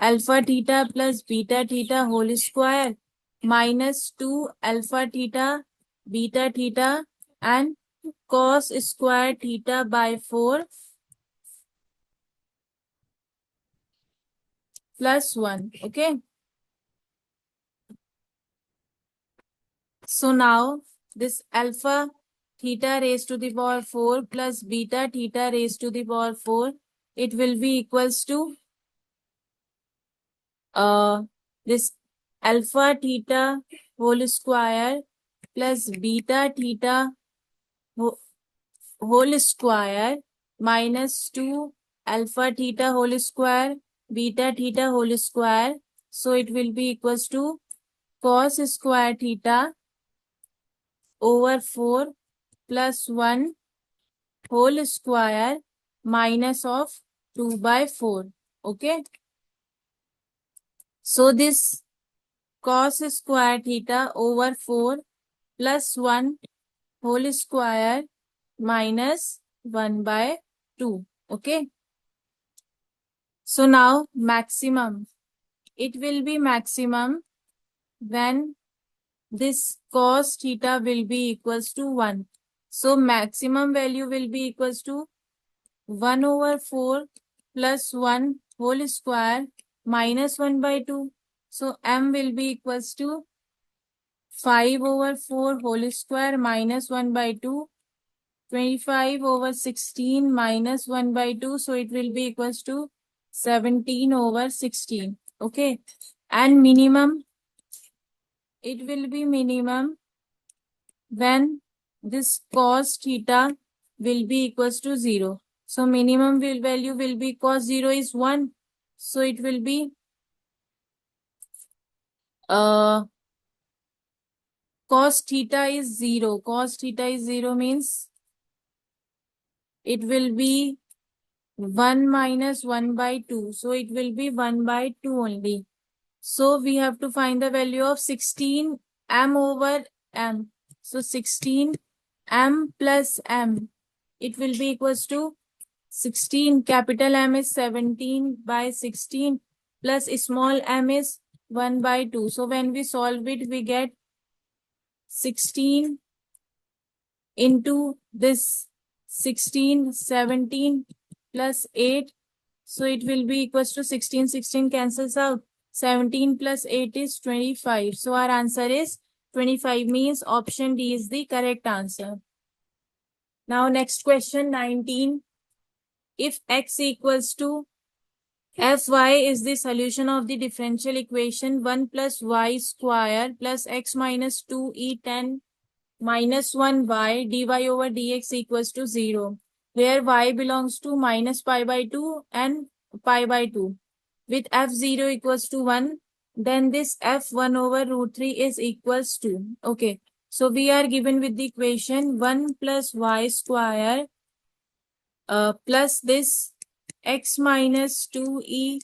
alpha theta plus beta theta whole square minus 2 alpha theta beta theta and cos square theta by 4 plus 1. Okay. So now this alpha theta raised to the power 4 plus beta theta raised to the power 4, it will be equals to this alpha theta whole square plus beta theta whole square minus 2 alpha theta whole square beta theta whole square. So it will be equals to cos square theta over 4 plus 1 whole square minus of 2 by 4. Okay. So this cos square theta over 4 plus 1 whole square minus 1 by 2. Okay. So now maximum. It will be maximum when this cos theta will be equals to 1. So maximum value will be equals to 1 over 4 plus 1 whole square minus 1 by 2. So m will be equals to 5 over 4 whole square minus 1 by 2. 25 over 16 minus 1 by 2. So it will be equals to 17 over 16. Okay. And minimum, it will be minimum when this cos theta will be equals to 0. So minimum value will be cos 0 is 1. So it will be cos theta is 0. Cos theta is 0 means it will be 1 minus 1 by 2. So it will be 1 by 2 only. So we have to find the value of 16 m over m. So 16 m plus m. It will be equals to 16. Capital M is 17 by 16 plus small m is 1 by 2. So when we solve it, we get 16 into this 16, 17 plus 8. So it will be equals to 16. 16 cancels out. 17 plus 8 is 25. So our answer is 25, means option D is the correct answer. Now next question 19. If x equals to fy is the solution of the differential equation 1 plus y square plus x minus 2e10 minus 1y dy over dx equals to 0, where y belongs to minus pi by 2 and pi by 2. With f0 equals to 1, then this f1 over root 3 is equals to. Okay, so we are given with the equation 1 plus y square plus this x minus 2e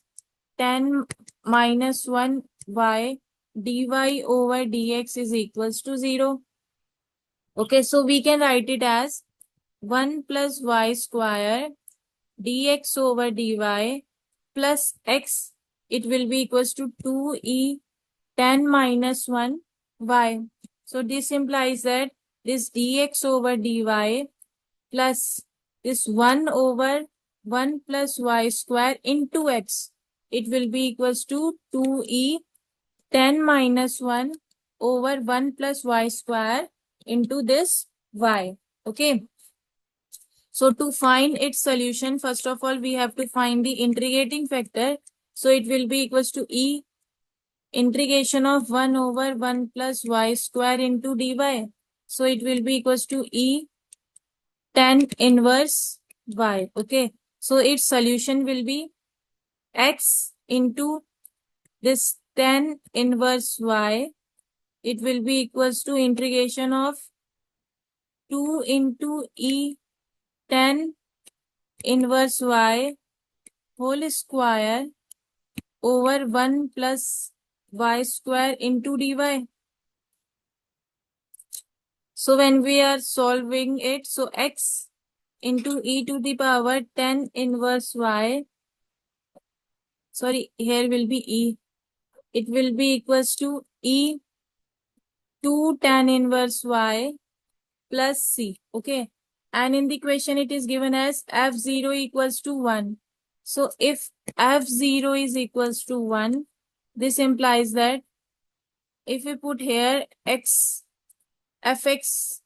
10 minus 1y dy over dx is equals to 0. Okay, so we can write it as 1 plus y square dx over dy plus x, it will be equals to 2e 10 minus 1 y. So this implies that this dx over dy plus this 1 over 1 plus y square into x, it will be equals to 2e 10 minus 1 over 1 plus y square into this y. Okay. So to find its solution, first of all, we have to find the integrating factor. So it will be equals to e integration of 1 over 1 plus y square into dy. So it will be equals to e 10 inverse y. Okay. So its solution will be x into this 10 inverse y. It will be equals to integration of 2 into e 10 inverse y whole square over 1 plus y square into dy. So when we are solving it, so x into e to the power 10 inverse y, sorry, here will be e. It will be equals to e 2 tan inverse y plus c. Okay. And in the question, it is given as f0 equals to 1. So if f0 is equals to 1, this implies that if we put here x, fx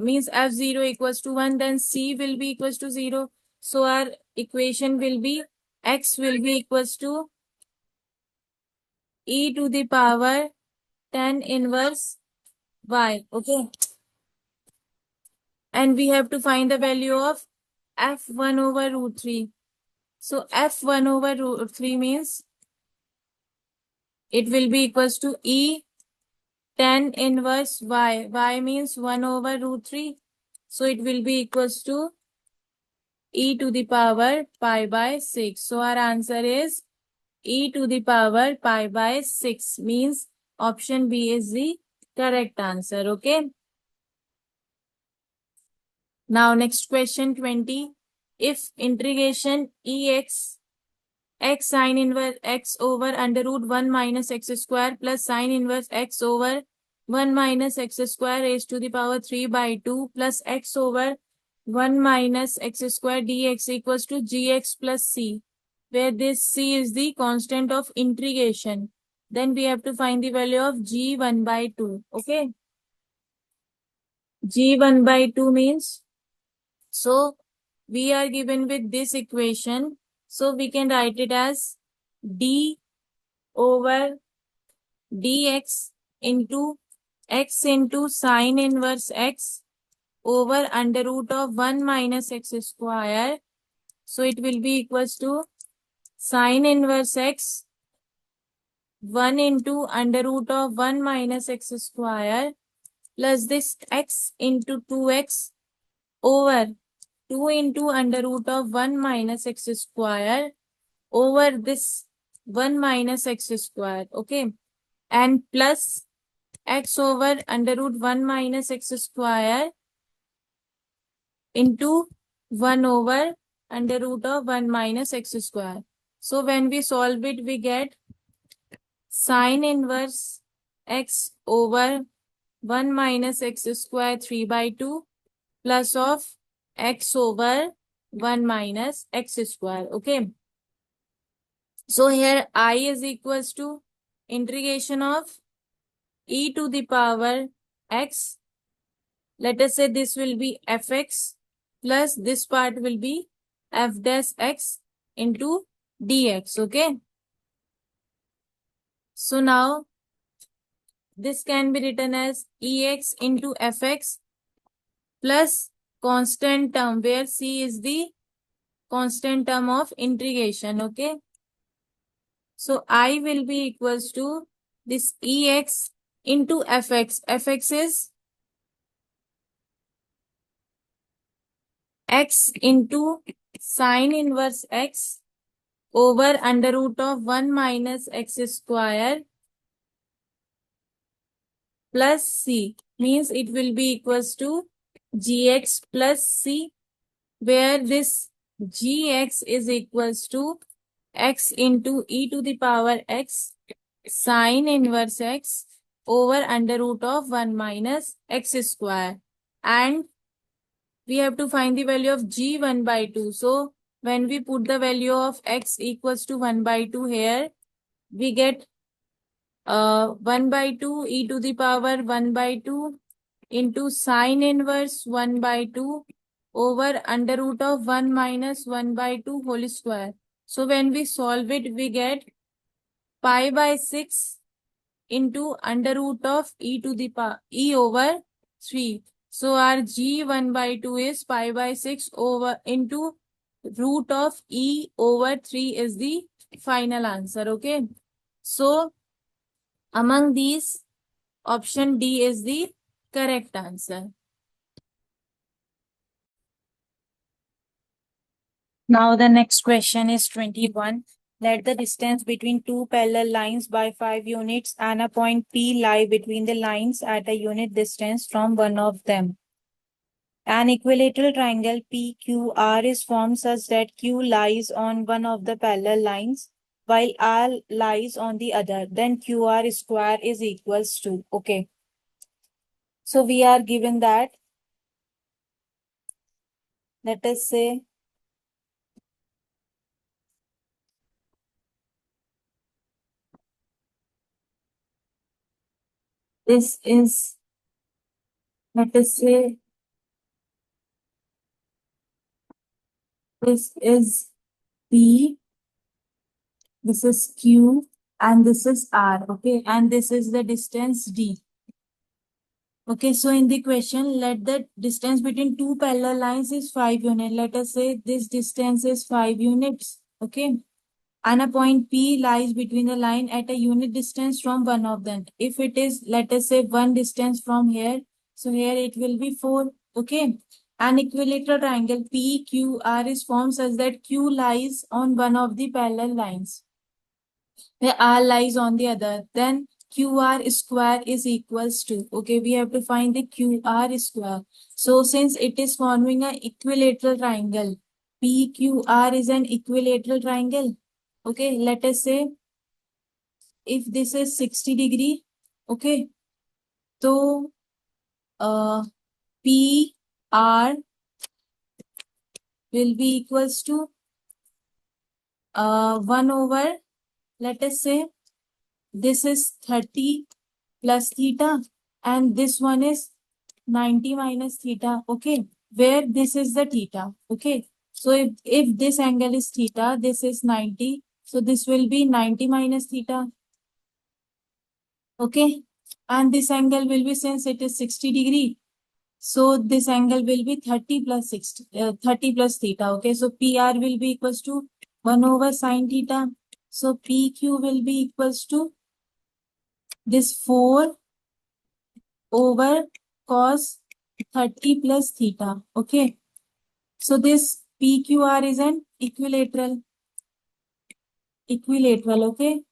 means f0 equals to 1, then c will be equals to 0. So our equation will be x will be equals to e to the power 10 inverse y. Okay. And we have to find the value of f1 over root 3. So f1 over root 3 means it will be equals to e 10 inverse y. Y means 1 over root 3. So it will be equals to e to the power pi by 6. So our answer is e to the power pi by 6, means option B is the correct answer. Okay. Now next question 20. If integration ex x sine inverse x over under root 1 minus x square plus sine inverse x over 1 minus x square raised to the power 3 by 2 plus x over 1 minus x square dx equals to gx plus c, where this c is the constant of integration. Then we have to find the value of g 1 by 2. Okay. G 1 by 2 means, so we are given with this equation. So we can write it as d over dx into x into sine inverse x over under root of 1 minus x square. So it will be equals to sine inverse x 1 into under root of 1 minus x square plus this x into 2x over 2 into under root of 1 minus x square over this 1 minus x square. Okay. And plus x over under root 1 minus x square into 1 over under root of 1 minus x square. So when we solve it, we get sine inverse x over 1 minus x square 3 by 2 plus of x over 1 minus x square. Okay. So here I is equals to integration of e to the power x. Let us say this will be fx plus this part will be f dash x into dx. Okay. So now this can be written as ex into fx plus constant term where c is the constant term of integration. Okay. So I will be equals to this ex into fx. Fx is x into sine inverse x over under root of 1 minus x square plus c, means it will be equals to gx plus c, where this gx is equals to x into e to the power x sine inverse x over under root of 1 minus x square. And we have to find the value of g 1 by 2. So when we put the value of x equals to 1 by 2 here, we get 1 by 2 e to the power 1 by 2 into sine inverse 1 by 2 over under root of 1 minus 1 by 2 whole square. So when we solve it, we get pi by 6 into under root of e to the power e over 3. So our g 1 by 2 is pi by 6 over into root of e over 3 is the final answer. Okay. So among these, option D is the correct answer. Now the next question is 21. Let the distance between two parallel lines by 5 units and a point P lie between the lines at a unit distance from one of them. An equilateral triangle PQR is formed such that Q lies on one of the parallel lines while R lies on the other. Then QR square is equals to. Okay. So we are given that, let us say, this is, let us say, this is P, this is Q, and this is R. Okay. And this is the distance D. Okay, so in the question, let the distance between two parallel lines is 5 units. Let us say this distance is 5 units. Okay. And a point P lies between the line at a unit distance from one of them. If it is, let us say, one distance from here, so here it will be 4. Okay. An equilateral triangle PQR is formed such that Q lies on one of the parallel lines, where R lies on the other. Then QR square is equals to, okay, we have to find the QR square. So since it is forming an equilateral triangle, PQR is an equilateral triangle. Okay, let us say if this is 60 degree, okay, तो P R will be equals to 1 over, let us say this is 30 plus theta and this one is 90 minus theta, okay, where this is the theta, okay. So if this angle is theta, this is 90, so this will be 90 minus theta, okay, and this angle will be, since it is 60 degree, so this angle will be 30 plus 60, 30 plus theta, okay. So PR will be equals to 1 over sine theta, so PQ will be equals to this 4 over cos 30 plus theta, okay. So this PQR is an equilateral, okay,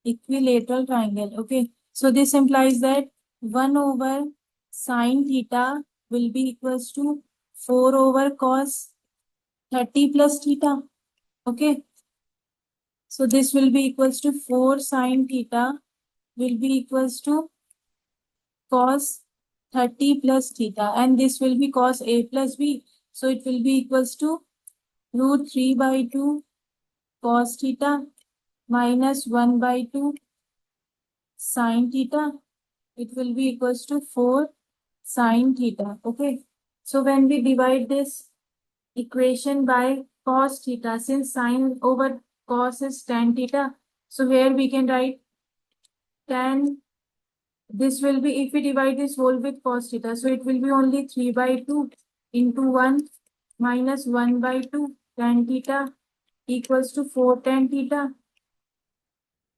equilateral triangle, okay. So this implies that 1 over sine theta will be equals to 4 over cos 30 plus theta, okay. So this will be equals to 4 sine theta will be equals to cos 30 plus theta, and this will be cos A plus B. So it will be equals to root 3 by 2 cos theta minus 1 by 2 sine theta. It will be equals to 4 sine theta, okay. So when we divide this equation by cos theta, since sine over cos is tan theta, so here we can write tan. This will be, if we divide this whole with cos theta, so it will be only 3 by 2 into 1 minus 1 by 2 tan theta equals to 4 tan theta.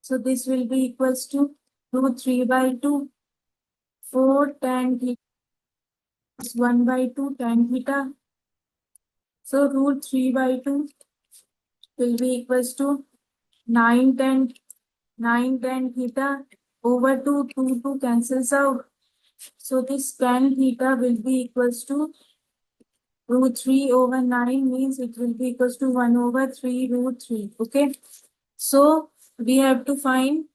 So this will be equals to root 3 by 2, 4 tan theta plus 1 by 2 tan theta. So root 3 by 2 will be equals to 9 tan theta over 2 cancels out. So this tan theta will be equals to root 3 over 9, means it will be equals to 1 over 3 root 3, okay. So we have to find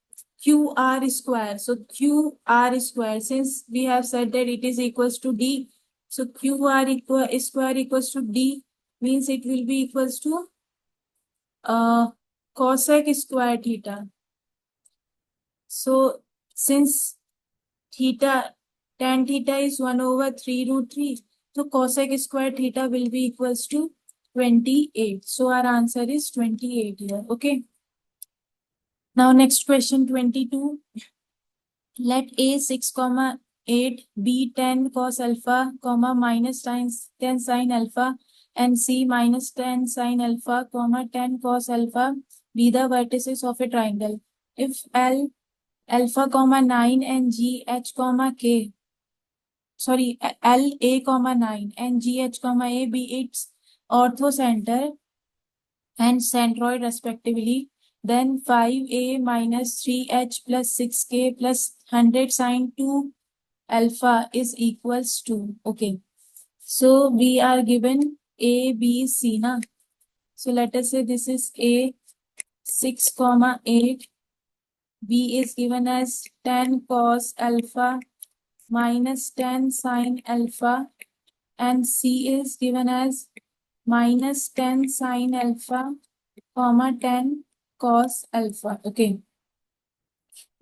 QR square. So QR square, since we have said that it is equals to D, so QR square equals to D, means it will be equals to cosec square theta. So since theta, tan theta is 1 over 3 root 3, so cosec square theta will be equals to 28. So our answer is 28 here, okay. Now next question 22. Let A 6, 8, B 10 cos alpha, minus 10 sin alpha, and C minus 10 sin alpha, 10 cos alpha be the vertices of a triangle. If L alpha, 9 and G H, K, sorry, L A, 9 and G H, A be its orthocenter and centroid respectively, then 5A minus 3H plus 6K plus 100 sine 2 alpha is equals to, okay. So we are given A, B, C na. So let us say this is A 6, 8. B is given as 10 cos alpha minus 10 sine alpha, and C is given as minus 10 sine alpha, 10 cos alpha, okay.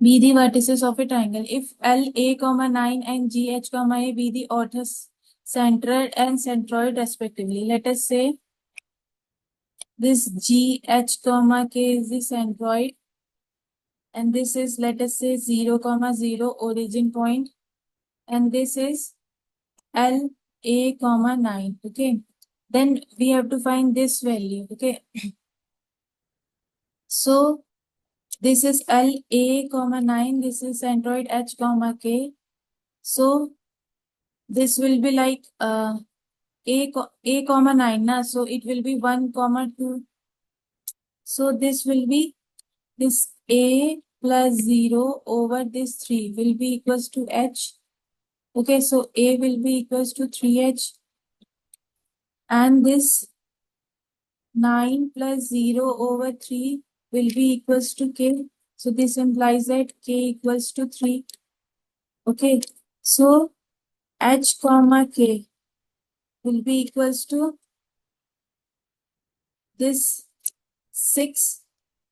Be the vertices of a triangle. If L A, 9 and G H, A be the orthocentered and centroid respectively. Let us say this G H, K is the centroid, and this is, let us say, 0, 0 origin point, and this is L A, 9, okay. Then we have to find this value, okay. So this is L A, 9, this is centroid H, K. So this will be like A, 9 na, so it will be 1, 2. So this will be this A plus 0 over this 3 will be equals to H. Okay, so A will be equals to 3H, and this 9 plus 0 over 3 will be equals to K. So this implies that K equals to 3. Okay, so h comma k will be equals to this 6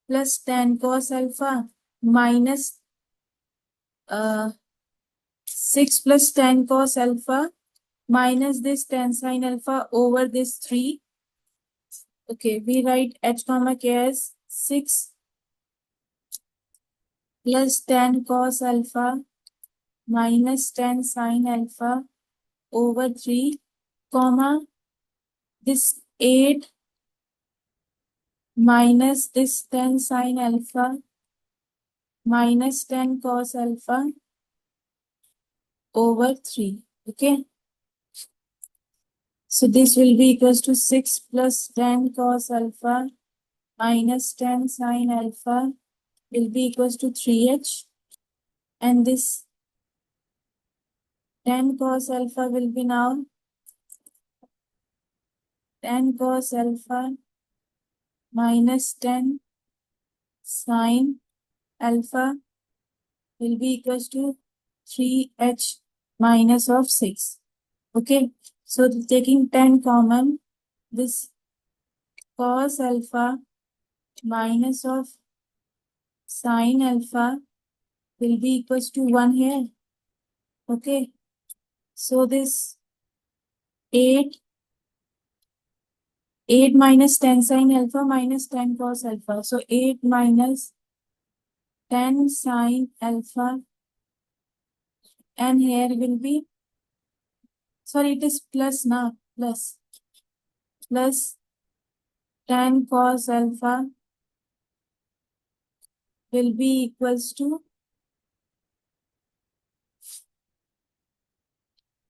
plus tan cos alpha minus 6 plus tan cos alpha minus this tan sin alpha over this 3. Okay, we write h comma k as 6 plus tan cos alpha minus tan sin alpha over 3, comma this 8 minus this tan sin alpha minus tan cos alpha over 3. Okay, so this will be equals to 6 plus tan cos alpha minus tan sin alpha will be equals to 3h, and this tan cos alpha will be now tan cos alpha minus tan sin alpha will be equals to 3h minus of 6. Okay, so taking tan common, this cos alpha minus of sin alpha will be equals to 1 here. Okay, so this 8 minus tan sin alpha minus tan cos alpha. So 8 minus tan sin alpha, and here will be, sorry, it is plus now, plus tan cos alpha will be equals to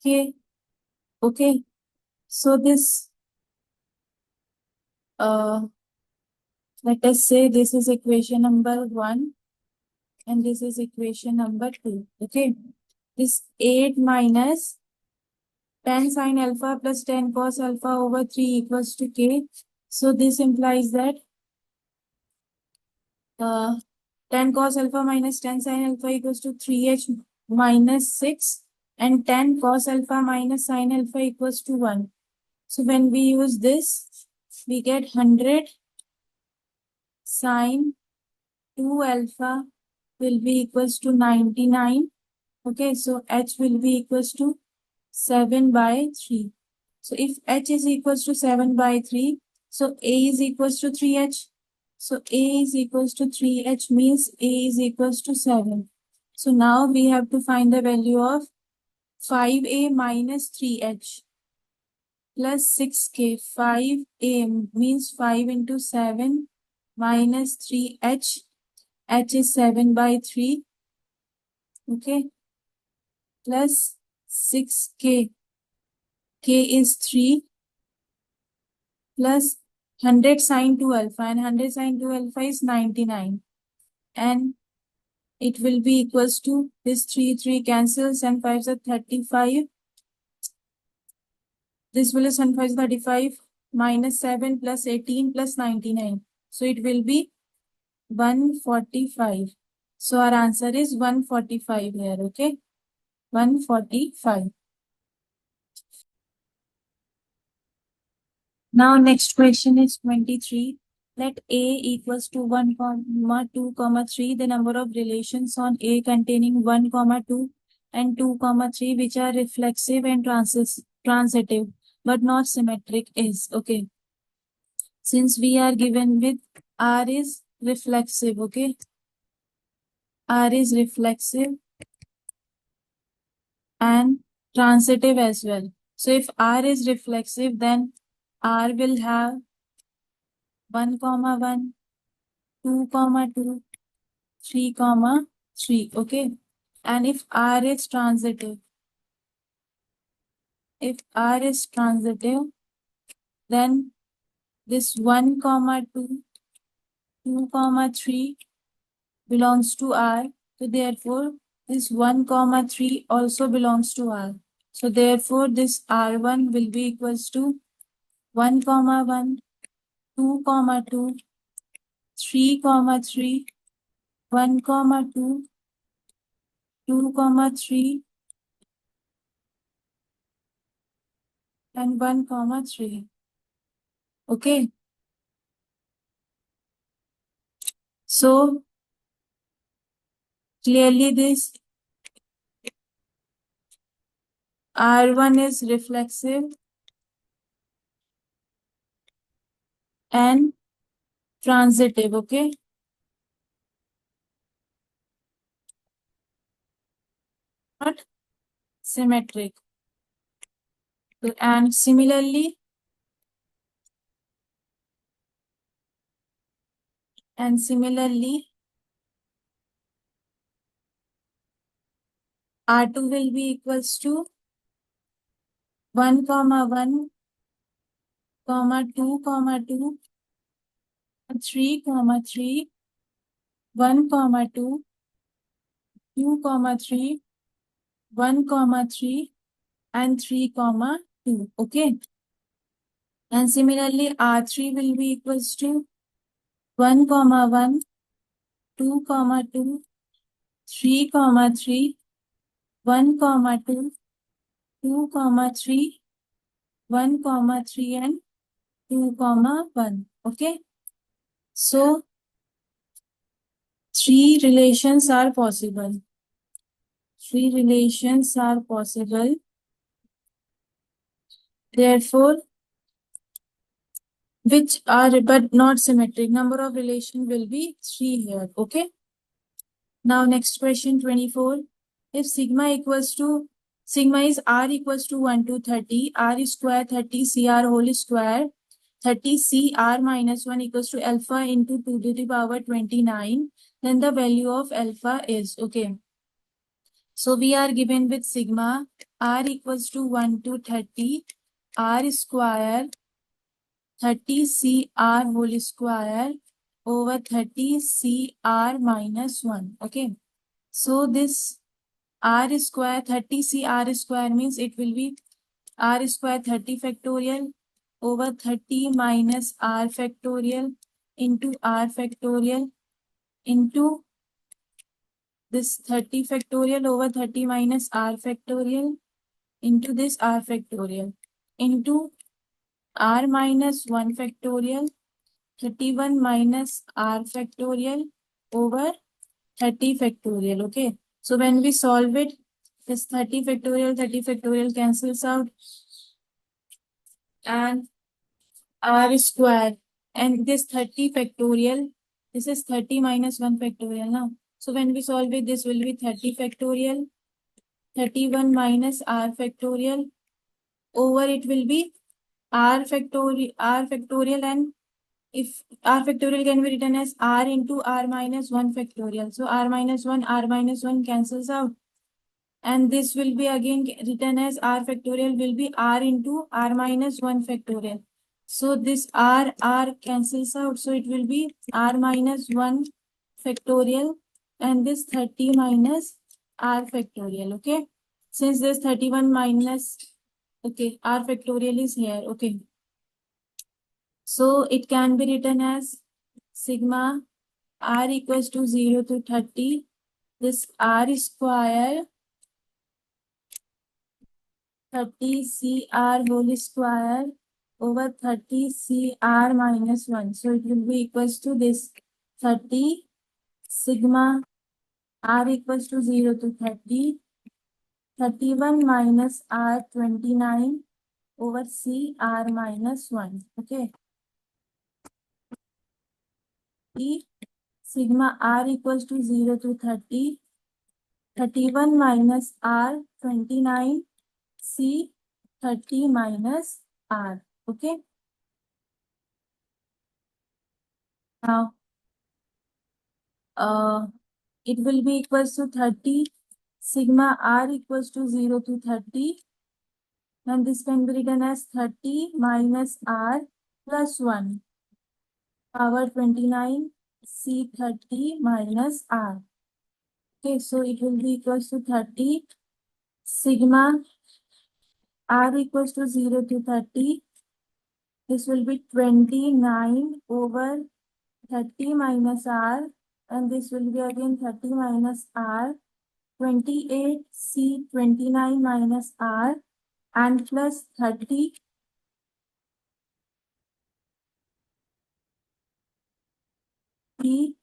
k. Okay, so this let us say this is equation number 1 and this is equation number 2. Okay, this 8 minus tan sin alpha plus tan cos alpha over 3 equals to k. So this implies that tan cos alpha minus tan sin alpha equals to 3h minus 6, and tan cos alpha minus sin alpha equals to 1. So when we use this, we get 100 sine 2 alpha will be equals to 99. Okay, so h will be equals to 7 by 3. So if h is equals to 7 by 3, so a is equals to 3h. So a is equals to 3h means a is equals to 7. So now we have to find the value of 5a minus 3h plus 6k. 5a means 5 into 7 minus 3h. H is 7 by 3. Okay, plus 6k. K is 3 plus 100 sine 2 alpha, and 100 sine 2 alpha is 99, and it will be equals to this 3 cancels and 5 are 35. This will is 5 is 35 minus 7 plus 18 plus 99. So it will be 145. So our answer is 145 here. Okay, 145. Now next question is 23. Let A equals to 1, 2, 3, the number of relations on A containing 1, 2 and 2, 3 which are reflexive and transitive but not symmetric is. Okay, since we are given with R is reflexive, okay, R is reflexive and transitive as well. So if R is reflexive, then R will have 1, 1, 2, 2, 3, 3. Okay, and if R is transitive, then this 1, 2, 2, 3 belongs to R. So therefore, this 1, 3 also belongs to R. So therefore, this R1 will be equals to 1, 1, 2, 2, 3, 3, 1, 2, 2, 3, and 1, 3. Okay. So clearly this R1 is reflexive and transitive. Okay. Not symmetric. And similarly, R2 will be equals to 1, 1, 2, 2, 3, 3, 1, 2, 2, 3, 1, 3, and 3, 2. Okay. And similarly, R3 will be equals to 1, 1, 2, 2, 3, 3, 1, 2, 2, 3, 1, 3, and 2, 1. Okay. So three relations are possible. Therefore, which are but not symmetric. Number of relation will be 3 here. Okay. Now next question 24. If sigma is r equals to 1 to 30, r square 30 cr whole square 30 cr minus 1 equals to alpha into 2 to the power 29, then the value of alpha is, okay. So we are given with sigma r equals to 1 to 30, r square 30 cr whole square over 30 cr minus 1. Okay. So this r square 30 cr square means it will be r square 30 factorial over 30 minus r factorial into r factorial into this 30 factorial over 30 minus r factorial into this r factorial into r minus 1 factorial 31 minus r factorial over 30 factorial. Okay. So when we solve it, this 30 factorial cancels out and r square and this 30 factorial, this is 30 minus 1 factorial now. So when we solve it, this will be 30 factorial, 31 minus r factorial over it will be r factorial, and if r factorial can be written as r into r minus 1 factorial. So r minus 1 cancels out. And this will be again written as r factorial will be r into r minus 1 factorial. So this r cancels out. So it will be r minus 1 factorial and this 30 minus r factorial. Okay. Since this 31 minus, okay, r factorial is here. Okay. So it can be written as sigma r equals to 0 to 30. This r square 30 cr whole square over 30 cr minus 1. So it will be equals to this 30 sigma r equals to 0 to 30, 31 minus r 29 over cr minus 1. Okay. Sigma r equals to 0 to 30, 31 minus r 29 c 30 minus r. Okay. Now it will be equals to 30 sigma r equals to 0 to 30, and this can be written as 30 minus r plus 1 power 29 c 30 minus r. Okay, so it will be equals to 30 sigma r equals to 0 to 30. This will be 29 over 30 minus r, and this will be again 30 minus r 28C 29 minus R and plus 30 P.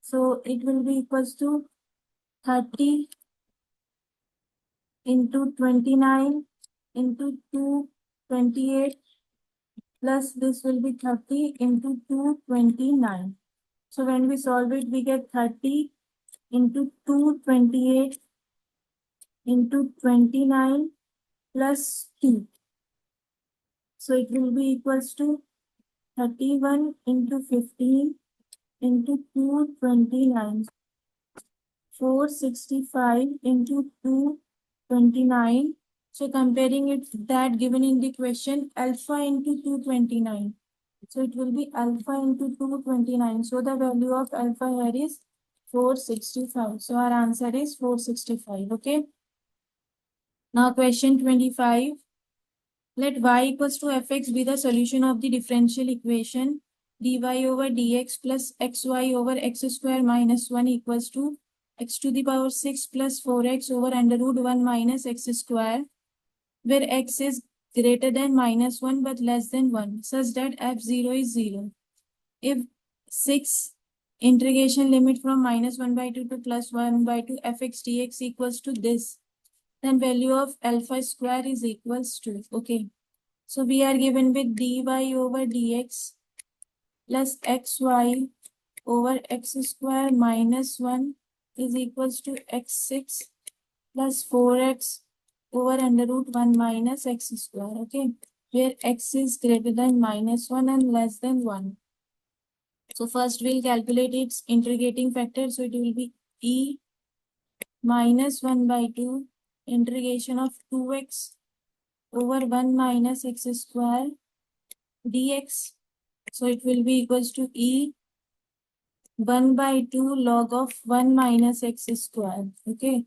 So it will be equals to 30 into 29 into 2, 28 plus this will be 30 into 2, 29. So when we solve it, we get 30 into 2, 28 into 29 plus 2. So it will be equals to 31 into 15 into 2, 29. 465 into 2, 29. So comparing it that given in the question, alpha into 229. So it will be alpha into 229. So the value of alpha here is 465. So our answer is 465. Okay. Now question 25. Let y equals to fx be the solution of the differential equation dy over dx plus xy over x square minus 1 equals to x to the power 6 plus 4x over under root 1 minus x square, where x is greater than minus 1 but less than 1, such that f0 is 0. If 6 integration limit from minus 1 by 2 to plus 1 by 2 fx dx equals to this, then value of alpha square is equals to, okay. So we are given with dy over dx plus xy over x square minus 1 is equals to x6 plus 4x over under root 1 minus x square, okay, where x is greater than minus 1 and less than 1. So first we'll calculate its integrating factor. So it will be e minus 1 by 2 integration of 2x over 1 minus x square dx. So it will be equals to e 1 by 2 log of 1 minus x square. Okay.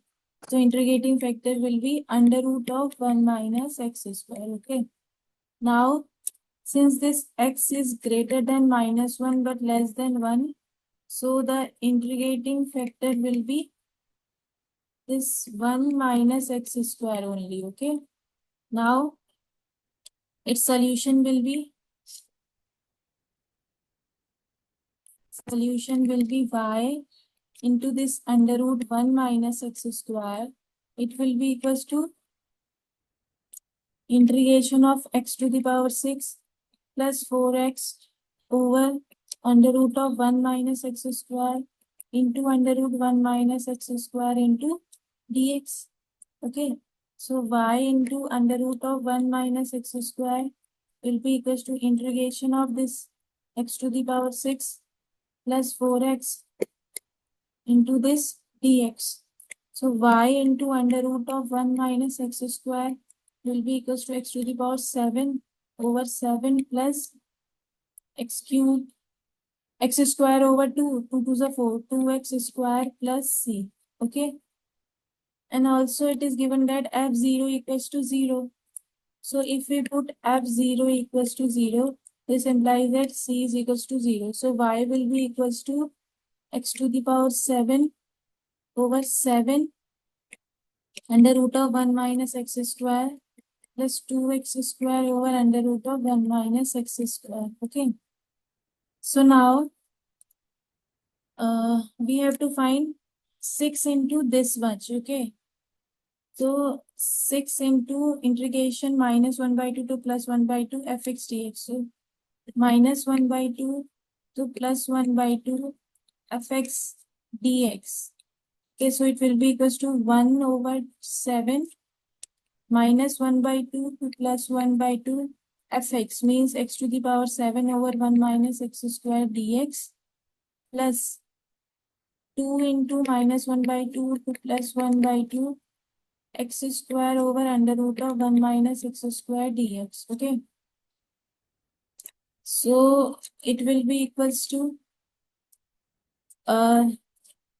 So integrating factor will be under root of 1 minus x square. Okay. Now, since this x is greater than minus 1 but less than 1, so the integrating factor will be this 1 minus x square only. Okay. Now, its solution will be y into this under root 1 minus x square. It will be equals to integration of x to the power 6 plus 4x over under root of 1 minus x square into under root 1 minus x square into dx. Okay. So y into under root of 1 minus x square will be equals to integration of this x to the power 6 plus 4x into this dx. So y into under root of 1 minus x square will be equals to x to the power 7 over 7 plus x cube, x square over 2, 2 to the 4, 2x square plus c. Okay. And also it is given that f0 equals to 0. So if we put f0 equals to 0, this implies that c is equals to 0. So y will be equals to x to the power 7 over 7 under root of 1 minus x square plus 2x square over under root of 1 minus x square. Okay. So now we have to find 6 into this much. Okay. So 6 into integration minus 1 by 2 to plus 1 by 2 fx dx. So minus 1 by 2 to plus 1 by 2 fx dx. Okay, so it will be equals to 1 over 7 minus 1 by 2 to plus 1 by 2 fx means x to the power 7 over 1 minus x square dx plus 2 into minus 1 by 2 to plus 1 by 2 x square over under root of 1 minus x square dx. Okay. So it will be equals to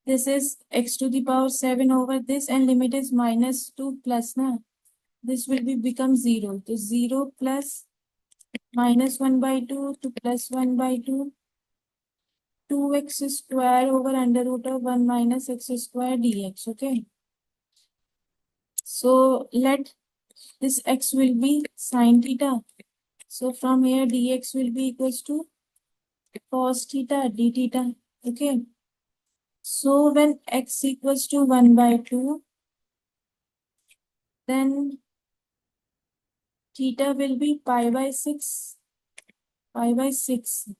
this is x to the power 7 over this and limit is minus to plus na. This will be become 0. So 0 plus minus 1 by 2 to plus 1 by 2 2x square over under root of 1 minus x square dx. Okay. So let this x will be sine theta. So from here dx will be equals to cos theta d theta. Okay. So when x equals to 1 by 2, then theta will be pi by 6. Pi by 6.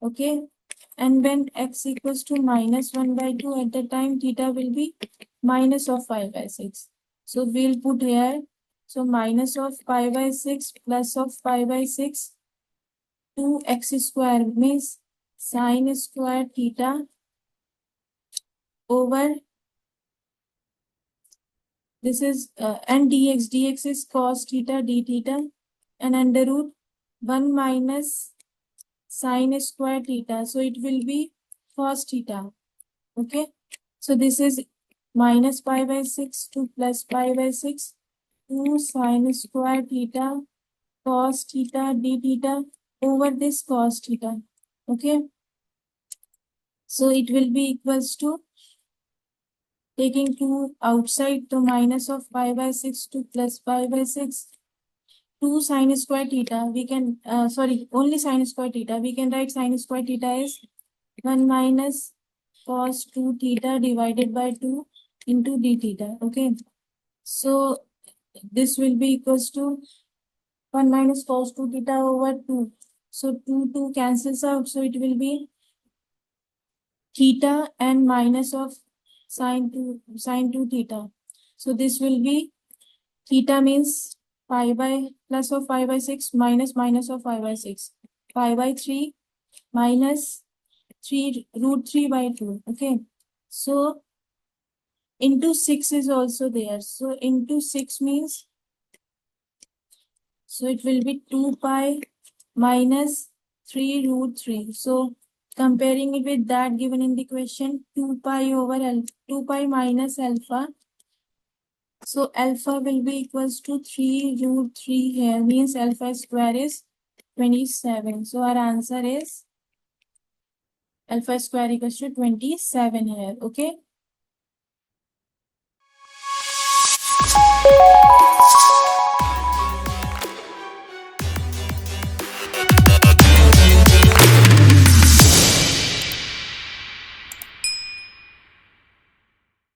Okay. And when x equals to minus 1 by 2, at the time theta will be minus of pi by 6. So we'll put here, so minus of pi by 6 plus of pi by 6, 2x square means sine square theta over, this is, and dx is cos theta d theta, and under root 1 minus sine square theta. So it will be cos theta. Okay. So this is minus pi by 6 to plus pi by 6, 2 sine square theta cos theta d theta over this cos theta. Okay. So it will be equals to, taking 2 outside, the minus of pi by 6 to plus pi by 6, 2 sine square theta, we can, only sine square theta. We can write sine square theta is 1 minus cos 2 theta divided by 2 into d theta. Okay. So this will be equals to 1 minus cos 2 theta over 2. So 2 cancels out. So it will be theta and minus of sine 2 theta. So this will be, theta means pi by plus of pi by 6 minus minus of pi by 6. Pi by 3 minus 3 root 3 by 2. Okay. So into 6 is also there. So into 6 means, so it will be 2 pi minus 3 root 3. So comparing it with that given in the question, 2 pi over 2 pi minus alpha. So alpha will be equals to 3 root 3 here, means alpha square is 27. So our answer is alpha square equals to 27 here. Okay.